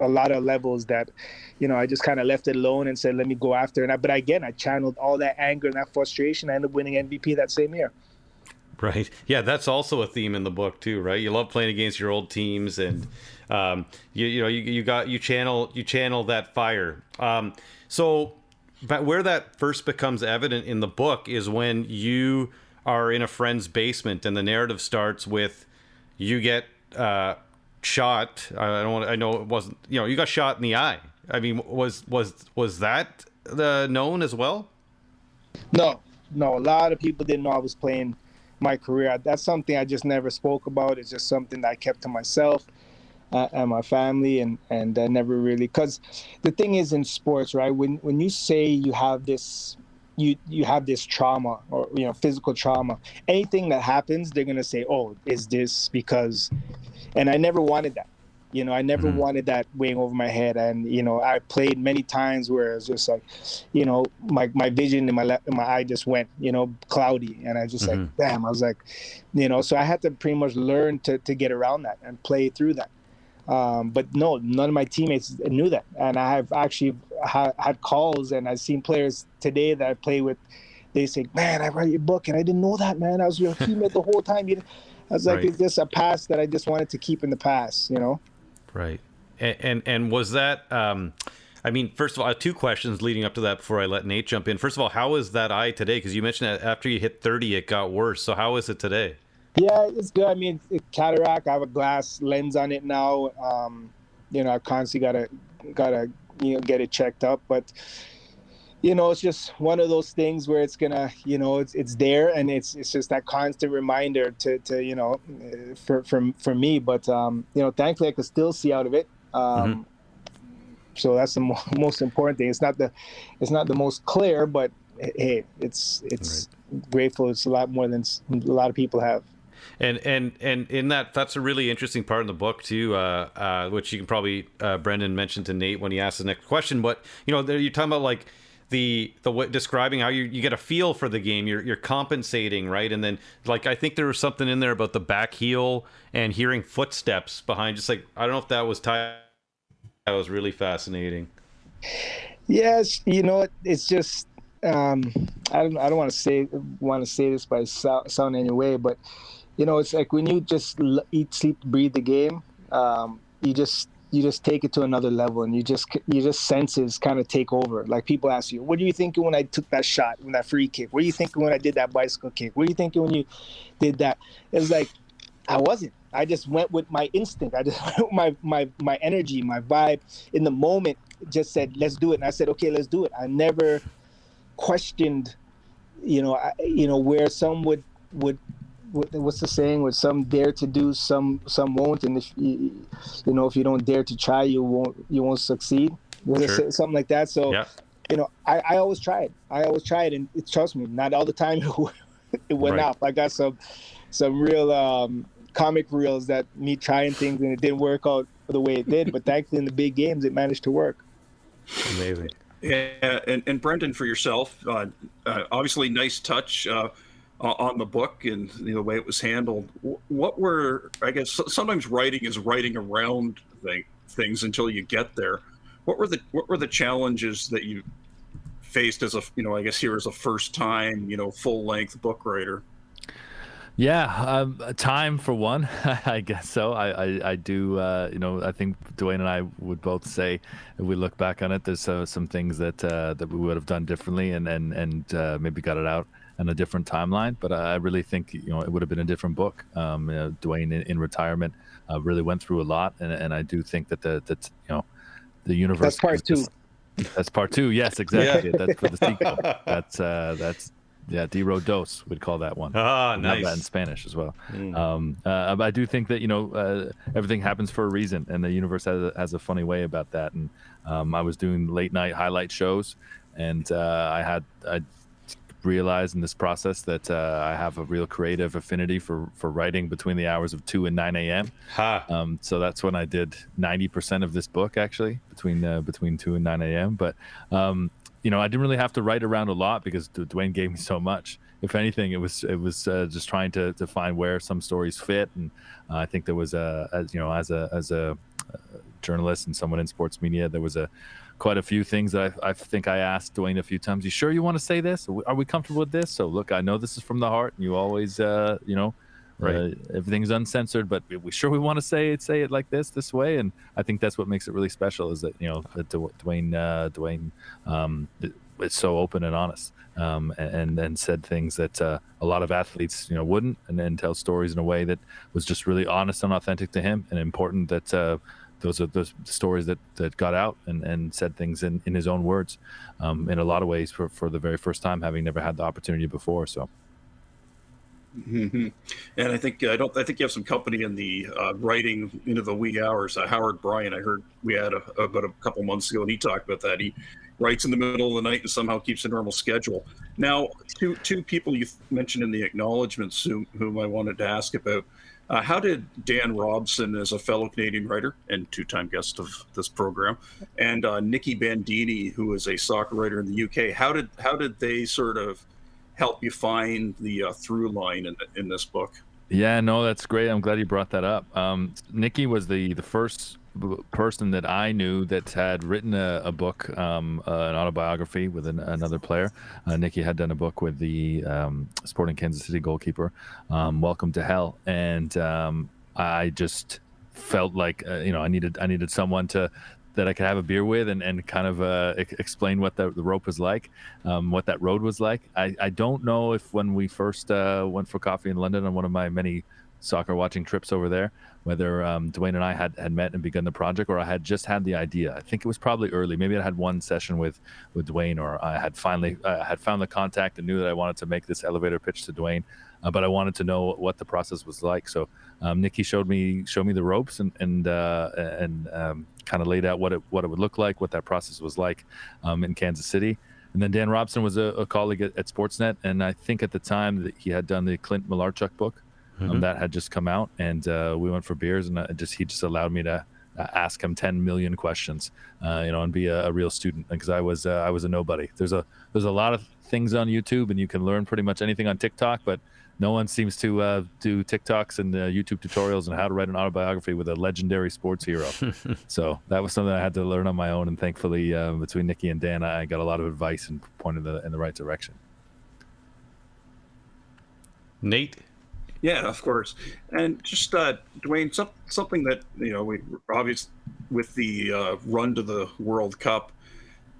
a lot of levels that I just kind of left it alone and said, let me go after it. But again, I channeled all that anger and that frustration. I ended up winning MVP that same year. Right. Yeah, that's also a theme in the book too, right? You love playing against your old teams, and you channel that fire. So but where that first becomes evident in the book is when you are in a friend's basement, and the narrative starts with you get shot. I know it wasn't, you got shot in the eye. I mean, was that known as well? No. A lot of people didn't know I was playing my career. That's something I just never spoke about. It's just something that I kept to myself and my family, and I never really, because the thing is in sports, right? When you say you have this, you have this trauma or physical trauma, anything that happens, they're gonna say, oh, is this because? And I never wanted that. I never wanted that weighing over my head. And, I played many times where it was just like, my vision in my eye just went, cloudy. And I just like, damn, I was like, so I had to pretty much learn to get around that and play through that. But no, none of my teammates knew that. And I have actually had calls, and I've seen players today that I play with. They say, man, I read your book and I didn't know that, man. I was your teammate the whole time. I was like, right. It's just a past that I just wanted to keep in the past, Right. And was that, I mean, first of all, 2 questions leading up to that before I let Nate jump in. First of all, how is that eye today? Because you mentioned that after you hit 30, it got worse. So how is it today? Yeah, it's good. I mean, it's cataract. I have a glass lens on it now. I constantly gotta get it checked up. But, it's just one of those things where it's gonna, it's there, and it's just that constant reminder to for me. But thankfully I could still see out of it. So that's the most important thing. It's not the most clear, but hey, it's grateful. It's a lot more than a lot of people have. And in that's a really interesting part in the book too, which you can probably Brendan mentioned to Nate when he asked the next question. But you're talking about like the describing how you get a feel for the game. You're compensating, right? And then like I think there was something in there about the back heel and hearing footsteps behind. Just like I don't know if that was tied. That was really fascinating. Yes, it's just I don't want to say this by sound anyway, but it's like when you just eat, sleep, breathe the game, you just take it to another level, and you just senses kind of take over. Like people ask you, what are you thinking when I took that shot, when that free kick? What are you thinking when I did that bicycle kick? What are you thinking when you did that? It's like I wasn't. I just went with my instinct. I just went with my energy, my vibe in the moment. Just said, let's do it, and I said, okay, let's do it. I never questioned, where some would what's the saying? Would some dare to do, some won't, and if if you don't dare to try, you won't succeed. Sure. Something like that. So, yeah. I always tried. And trust me, not all the time it went Right. off. I got some real comic reels that me trying things and it didn't work out the way it did, but thankfully in the big games it managed to work. Amazing. Yeah, and Brendan, for yourself, obviously nice touch on the book and the way it was handled. What were, I guess, sometimes writing is writing around things until you get there. What were the challenges that you faced as I guess here as a first time full length book writer? Yeah, time for one, I guess so. I do, I think Dwayne and I would both say, if we look back on it, there's some things that we would have done differently and maybe got it out on a different timeline. But I really think, it would have been a different book. Dwayne in retirement really went through a lot. And I do think that the universe. That's part two. That's part two. Yes, exactly. Yeah. That's for the sequel. That's yeah, DeRo dos, we'd call that one. Ah, nice. Have that in Spanish as well. But I do think that everything happens for a reason, and the universe has a funny way about that. And I was doing late night highlight shows, and I realized in this process that I have a real creative affinity for writing between the hours of 2 and 9 a.m. So that's when I did 90% of this book, actually, between 2 and 9 a.m. But I didn't really have to write around a lot because Dwayne gave me so much. If anything, it was just trying to find where some stories fit. And I think there was as a journalist and someone in sports media, there was quite a few things that I think I asked Dwayne a few times. You sure you want to say this? Are we comfortable with this? So look, I know this is from the heart, and you always, right. Everything's uncensored, but we sure we want to say it like this way. And I think that's what makes it really special, is that that Dwayne is so open and honest, and said things that a lot of athletes wouldn't, and then tell stories in a way that was just really honest and authentic to him, and important that those are those stories that got out and said things in his own words, in a lot of ways for the very first time, having never had the opportunity before. So. Mm-hmm. And I think you have some company in the writing into the wee hours. Howard Bryan, I heard we had about a couple months ago, and he talked about that. He writes in the middle of the night and somehow keeps a normal schedule. Now, two people you mentioned in the acknowledgments whom I wanted to ask about. How did Dan Robson, as a fellow Canadian writer and two-time guest of this program, and Nikki Bandini, who is a soccer writer in the UK, how did they sort of help you find the through line in this book? Yeah, no, that's great. I'm glad you brought that up. Nikki was the first person that I knew that had written a book, an autobiography with another player. Nikki had done a book with the Sporting Kansas City goalkeeper, Welcome to Hell, and I just felt like I needed someone that I could have a beer with and kind of explain what the rope was like, what that road was like. I don't know if when we first went for coffee in London on one of my many soccer watching trips over there, whether Dwayne and I had met and begun the project, or I had just had the idea. I think it was probably early. Maybe I had one session with Dwayne, or I had finally had found the contact and knew that I wanted to make this elevator pitch to Dwayne, but I wanted to know what the process was like. So Nikki showed me the ropes and kind kind of laid out what it would look like, what that process was like in Kansas City. And then Dan Robson was a colleague at SportsNet, and I think at the time that he had done the Clint Malarchuk book that had just come out, and we went for beers, and he just allowed me to ask him 10 million questions, and be a real student, because I was a nobody. There's a lot of things on YouTube, and you can learn pretty much anything on TikTok, but no one seems to do TikToks and YouTube tutorials on how to write an autobiography with a legendary sports hero. So that was something I had to learn on my own, and thankfully between Nikki and Dan, I got a lot of advice and pointed in the right direction. Nate? Yeah, of course. And just Dwayne, something that we obviously with the run to the World Cup,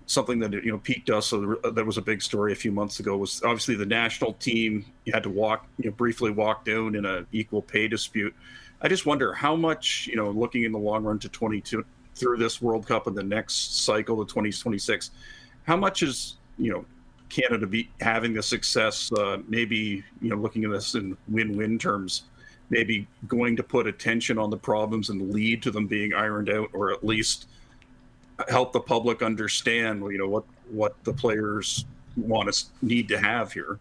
something that piqued us. So that was a big story a few months ago. Was obviously the national team. You had to briefly walk down in an equal pay dispute. I just wonder how much looking in the long run to 22 through this World Cup and the next cycle, the 2026, how much is Canada be having the success, maybe looking at this in win-win terms, maybe going to put attention on the problems and lead to them being ironed out, or at least help the public understand what the players need to have here.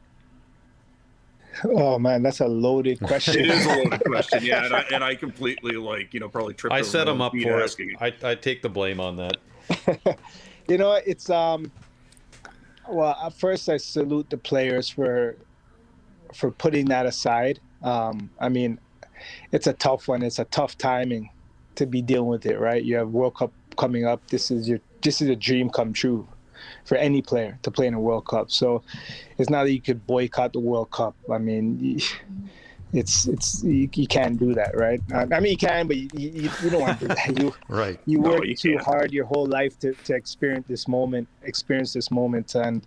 Oh man, that's a loaded question. It is a loaded question, yeah, and I completely probably tripped. I set him up for it. it. I take the blame on that. It's well, at first I salute the players for putting that aside. I mean, it's a tough one. It's a tough timing to be dealing with it, right? You have World Cup coming up. This is a dream come true for any player to play in a World Cup. So it's not that you could boycott the World Cup. I mean, you can't do that, right? I mean, you can, but you don't want to do that. Right. You work too hard your whole life to experience this moment, and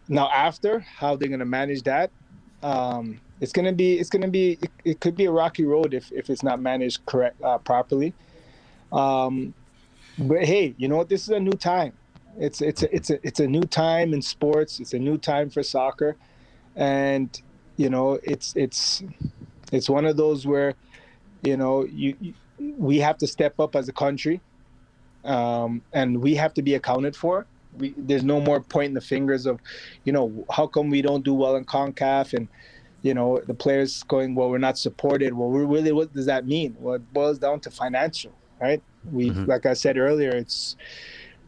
now after how they're gonna manage that, it could be a rocky road if it's not managed properly. But hey, you know what? This is a new time. It's a new time in sports. It's a new time for soccer, and it's one of those where we have to step up as a country, and we have to be accounted for. There's no more pointing the fingers of how come we don't do well in CONCACAF, and the players going, well, we're not supported. Well, really, what does that mean? Well, it boils down to financial, right? Like I said earlier,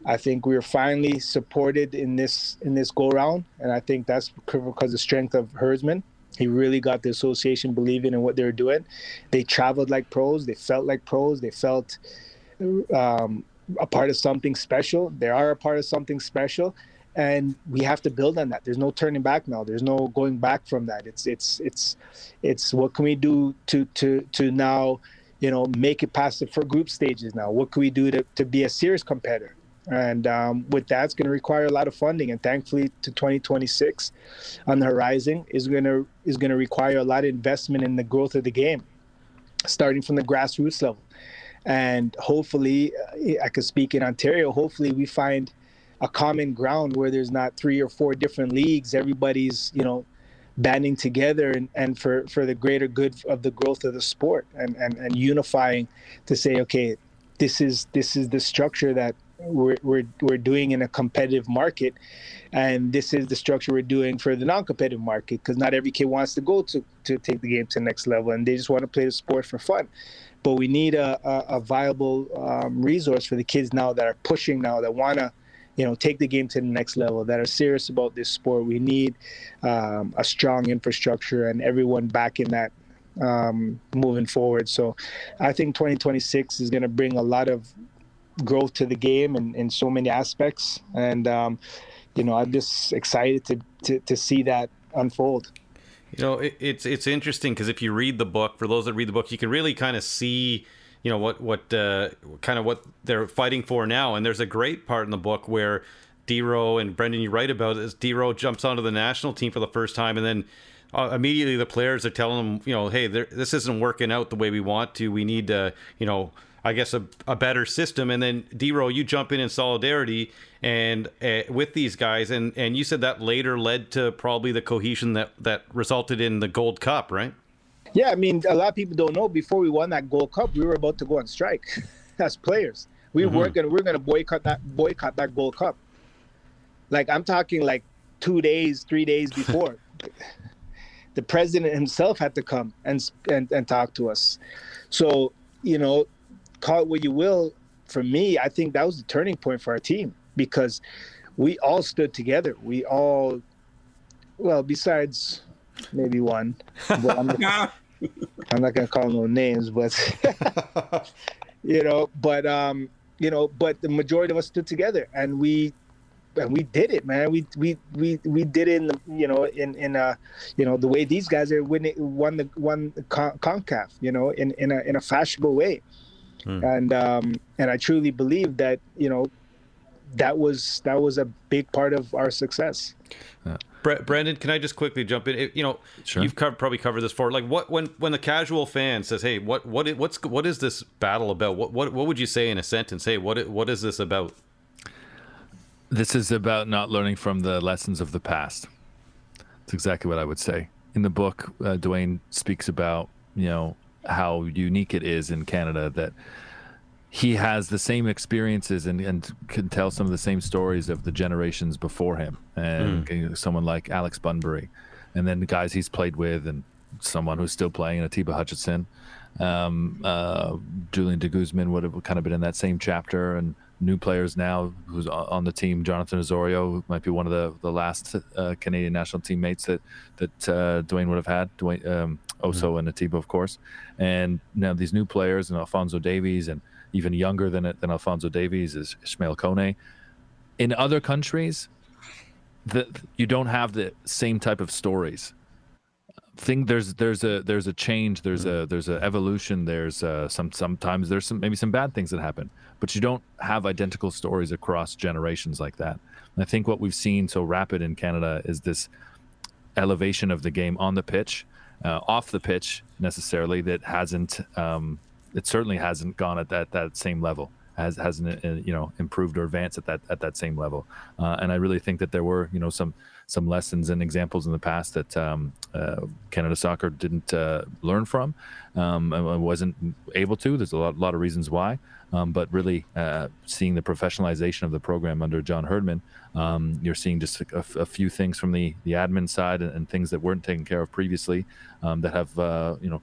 I think we were finally supported in this go round, and I think that's because of the strength of Hersman. He really got the association believing in what they were doing. They traveled like pros. They felt like pros. They felt a part of something special. They are a part of something special, and we have to build on that. There's no turning back now. There's no going back from that. It's what can we do to now make it past the group stages now? What can we do to be a serious competitor? And with that, it's going to require a lot of funding. And thankfully, to 2026 on the horizon is going to require a lot of investment in the growth of the game, starting from the grassroots level. And hopefully, I could speak in Ontario. Hopefully, we find a common ground where there's not 3 or 4 different leagues. Everybody's banding together and for the greater good of the growth of the sport, and unifying to say, okay, this is the structure that we're doing in a competitive market, and this is the structure we're doing for the non-competitive market, because not every kid wants to go to take the game to the next level, and they just want to play the sport for fun. But we need a viable resource for the kids now that are pushing now, that want to take the game to the next level, that are serious about this sport. We need a strong infrastructure and everyone backing that moving forward. So I think 2026 is going to bring a lot of growth to the game in so many aspects. And, I'm just excited to see that unfold. It's interesting because if you read the book, for those that read the book, you can really kind of see what they're fighting for now. And there's a great part in the book where DeRo, and Brendan, you write about it, is DeRo jumps onto the national team for the first time, and then immediately the players are telling him, hey, this isn't working out the way we want to. We need I guess a better system. And then DeRo, you jump in solidarity and with these guys, and you said that later led to probably the cohesion that resulted in the Gold Cup, right? Yeah, I mean, a lot of people don't know, before we won that Gold Cup, we were about to go on strike as players. We we're gonna boycott that Gold Cup. Like, I'm talking like 2 days, 3 days before. The president himself had to come and talk to us. So, call it what you will. For me, I think that was the turning point for our team, because we all stood together. We all, well, besides maybe one, but I'm not going to call no names, but but the majority of us stood together, and we did it, man. We did it in the way these guys are won the CONCACAF, in a fashionable way. And I truly believe that that was a big part of our success. Brendan, can I just quickly jump in? Sure. You've probably covered this before. Like, when the casual fan says, "Hey, what is this battle about?" What would you say in a sentence? Hey, what is this about? This is about not learning from the lessons of the past. That's exactly what I would say. In the book, Dwayne speaks about, how unique it is in Canada that he has the same experiences and can tell some of the same stories of the generations before him, and someone like Alex Bunbury, and then the guys he's played with, and someone who's still playing, Atiba Hutchinson, Julian de Guzman would have kind of been in that same chapter, and new players now who's on the team, Jonathan Osorio, who might be one of the last Canadian national teammates that Dwayne would have had, Oso and Atiba, of course, and now these new players, and Alphonso Davies, and even younger than Alphonso Davies is Ishmael Kone. In other countries, you don't have the same type of stories. There's a change, there's a evolution, there's sometimes there's maybe some bad things that happen, but you don't have identical stories across generations like that. And I think what we've seen so rapid in Canada is this elevation of the game on the pitch, off the pitch necessarily, that hasn't it certainly hasn't gone at that same level, hasn't improved or advanced at that same level. And I really think that there were some lessons and examples in the past that Canada Soccer didn't learn from, and wasn't able to. There's a lot of reasons why, but really seeing the professionalization of the program under John Herdman, you're seeing just a few things from the admin side and things that weren't taken care of previously, that have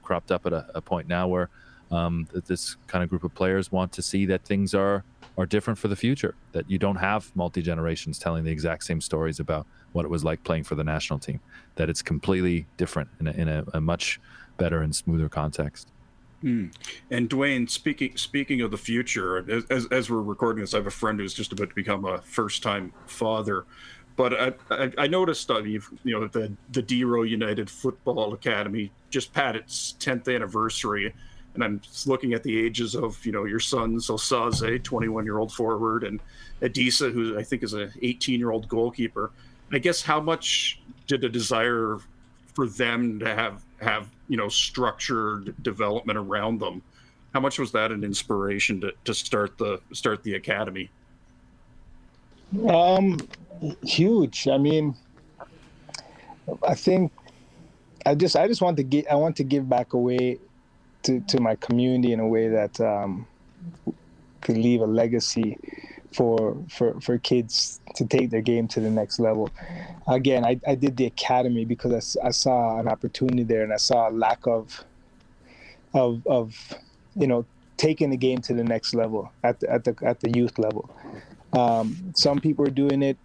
cropped up at a point now where that this kind of group of players want to see that things are different for the future, that you don't have multi-generations telling the exact same stories about what it was like playing for the national team, that it's completely different in a much better and smoother context. And Dwayne, speaking of the future, as we're recording this, I have a friend who's just about to become a first-time father. But I noticed, the DeRo United Football Academy just had its 10th anniversary, and I'm looking at the ages of your sons, Osaze, 21-year-old forward, and Adisa, who I think is an 18-year-old goalkeeper. I guess how much did a desire for them to have structured development around them? How much was that an inspiration to start the academy? Huge. I mean, I think I want to give back away to my community in a way that could leave a legacy for kids to take their game to the next level. Again, I did the academy because I saw an opportunity there, and I saw a lack of taking the game to the next level at the youth level. Some people are doing it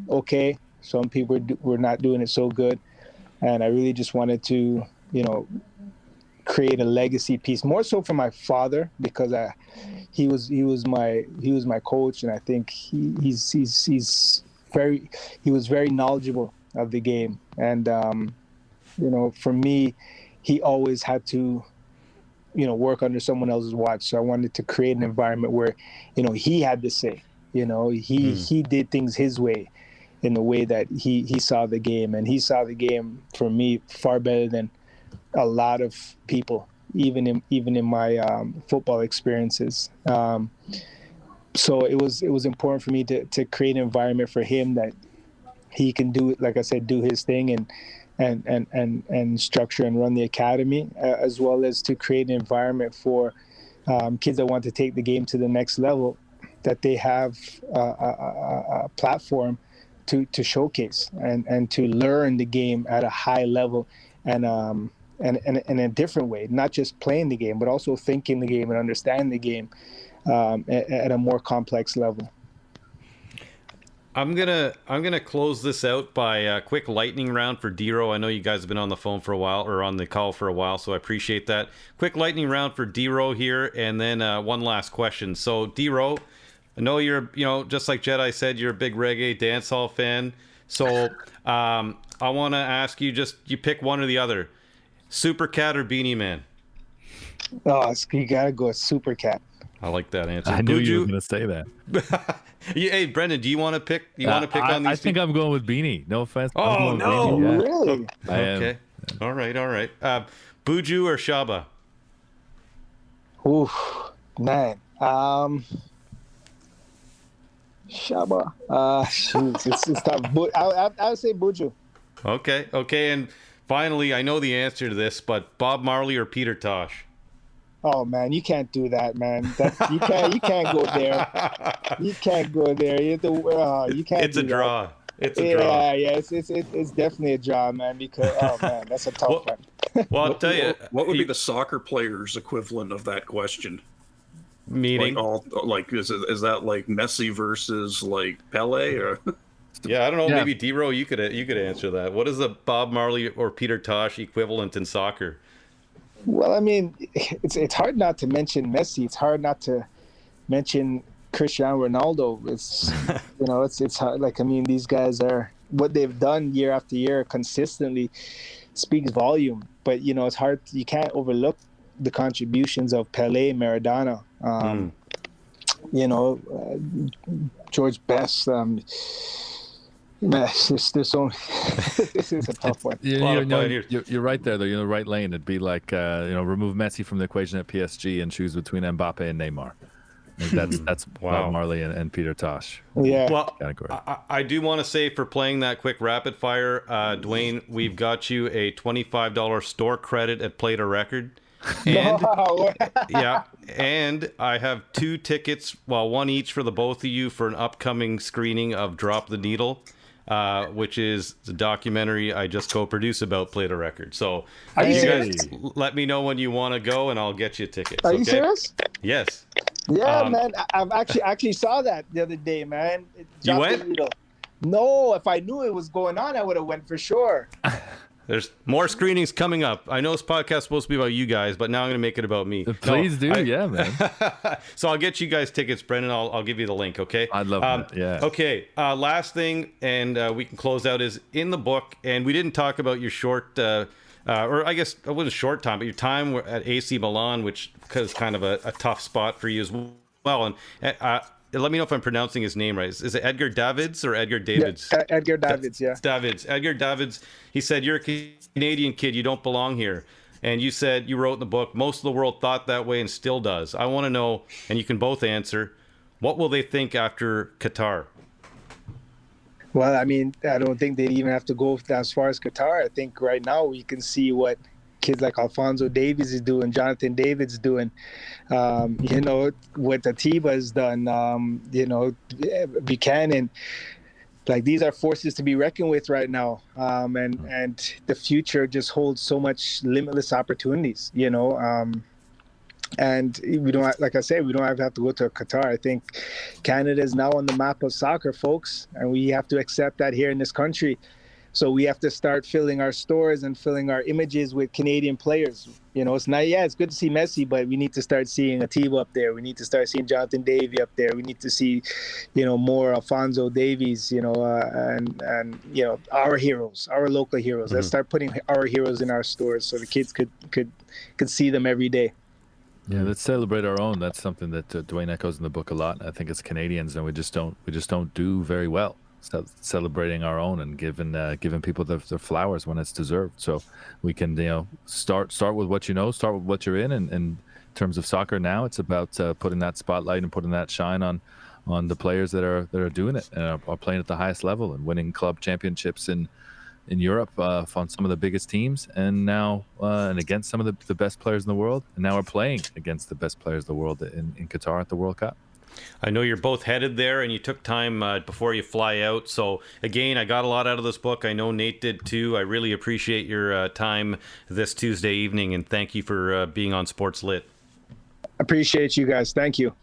okay. Some people were not doing it so good, and I really just wanted to create a legacy piece, more so for my father, because he was my coach, and I think he was very knowledgeable of the game, and for me, he always had to work under someone else's watch. So I wanted to create an environment where he had to say, he did things his way, in the way that he saw the game, and he saw the game for me far better than a lot of people, even in my football experiences. So it was important for me to create an environment for him that he can do, like I said, do his thing and structure and run the academy, as well as to create an environment for kids that want to take the game to the next level, that they have a platform to showcase and to learn the game at a high level and in a different way, not just playing the game, but also thinking the game and understanding the game at a more complex level. I'm gonna close this out by a quick lightning round for DeRo. I know you guys have been on the phone for a while, or on the call for a while, so I appreciate that. Quick lightning round for DeRo here, and then one last question. So DeRo, I know you're, just like Jedi said, you're a big reggae dancehall fan. So I want to ask you, you pick one or the other, Super Cat or Beanie Man? Oh, you gotta go with Super Cat. I like that answer. I knew you were going to say that. Hey, Brendan, do you want to pick? On these? I think I'm going with Beanie. No offense. Oh, no. Beanie, yeah. Really? Okay. All right. Buju or Shaba? Oof, man. Shaba. Shoot, it's tough. I would say Buju. Okay. And finally, I know the answer to this, but Bob Marley or Peter Tosh? Oh man, you can't do that, man. You can't go there. You can't go there. You can't. It's a draw. It's a draw. Yeah. It's definitely a draw, man. Because man, that's a tough one. Well, I'll tell you. What would be the soccer player's equivalent of that question? Meaning, is that like Messi versus like Pele or? Yeah, I don't know. Yeah. Maybe DeRo, you could answer that. What is the Bob Marley or Peter Tosh equivalent in soccer? Well, I mean, it's hard not to mention Messi. It's hard not to mention Cristiano Ronaldo. It's it's hard. Like, I mean, these guys are, what they've done year after year consistently speaks volume. But it's hard. You can't overlook the contributions of Pelé, Maradona. George Best. There's so this is a tough one. You're right there, though. You're in the right lane. It'd be like remove Messi from the equation at PSG and choose between Mbappe and Neymar. That's wow. Bob Marley and Peter Tosh. Yeah. Well, I do want to say, for playing that quick rapid fire, Dwayne, we've got you a $25 store credit at Play to Record. And yeah, and I have 2 tickets, one each for the both of you, for an upcoming screening of Drop the Needle, which is the documentary I just co-produced about Play to Record. So you guys let me know when you want to go, and I'll get you tickets. Are you serious? Yes. Yeah, man. I've actually saw that the other day, man. You went? No, if I knew it was going on, I would have went for sure. There's more screenings coming up. I know this podcast is supposed to be about you guys, but now I'm going to make it about me. Please do, yeah, man. So I'll get you guys tickets, Brendan. I'll give you the link, okay? I'd love that, yeah. Okay, last thing, and we can close out, is in the book, and we didn't talk about your short, or I guess it was a short time, but your time at AC Milan, which is kind of a tough spot for you as well. And let me know if I'm pronouncing his name right. Is it Edgar Davids or Edgar Davids? Yeah, Edgar Davids, yeah. Davids. Edgar Davids. He said, "You're a Canadian kid. You don't belong here." And you said, you wrote in the book, most of the world thought that way and still does. I want to know, and you can both answer, what will they think after Qatar? Well, I mean, I don't think they'd even have to go as far as Qatar. I think right now we can see what kids like Alphonso Davies is doing, Jonathan David's doing, what Atiba has done, Buchanan. Like, these are forces to be reckoned with right now. And the future just holds so much limitless opportunities, and we don't, like I said, we don't have to go to Qatar. I think Canada is now on the map of soccer, folks, and we have to accept that here in this country. So we have to start filling our stores and filling our images with Canadian players. It's not, it's good to see Messi, but we need to start seeing Atiba up there. We need to start seeing Jonathan Davey up there. We need to see, more Alphonso Davies, and our heroes, our local heroes. Mm-hmm. Let's start putting our heroes in our stores so the kids could see them every day. Yeah, let's celebrate our own. That's something that Dwayne echoes in the book a lot. I think as Canadians, and we just don't do very well. Celebrating our own and giving people their flowers when it's deserved. So we can start with what start with what you're in. And in terms of soccer now, it's about putting that spotlight and putting that shine on the players that are doing it and are playing at the highest level and winning club championships in Europe on some of the biggest teams, and now and against some of the best players in the world, and now we're playing against the best players in the world in Qatar at the World Cup. I know you're both headed there, and you took time before you fly out. So, again, I got a lot out of this book. I know Nate did too. I really appreciate your time this Tuesday evening, and thank you for being on SportsLit. Appreciate you guys. Thank you.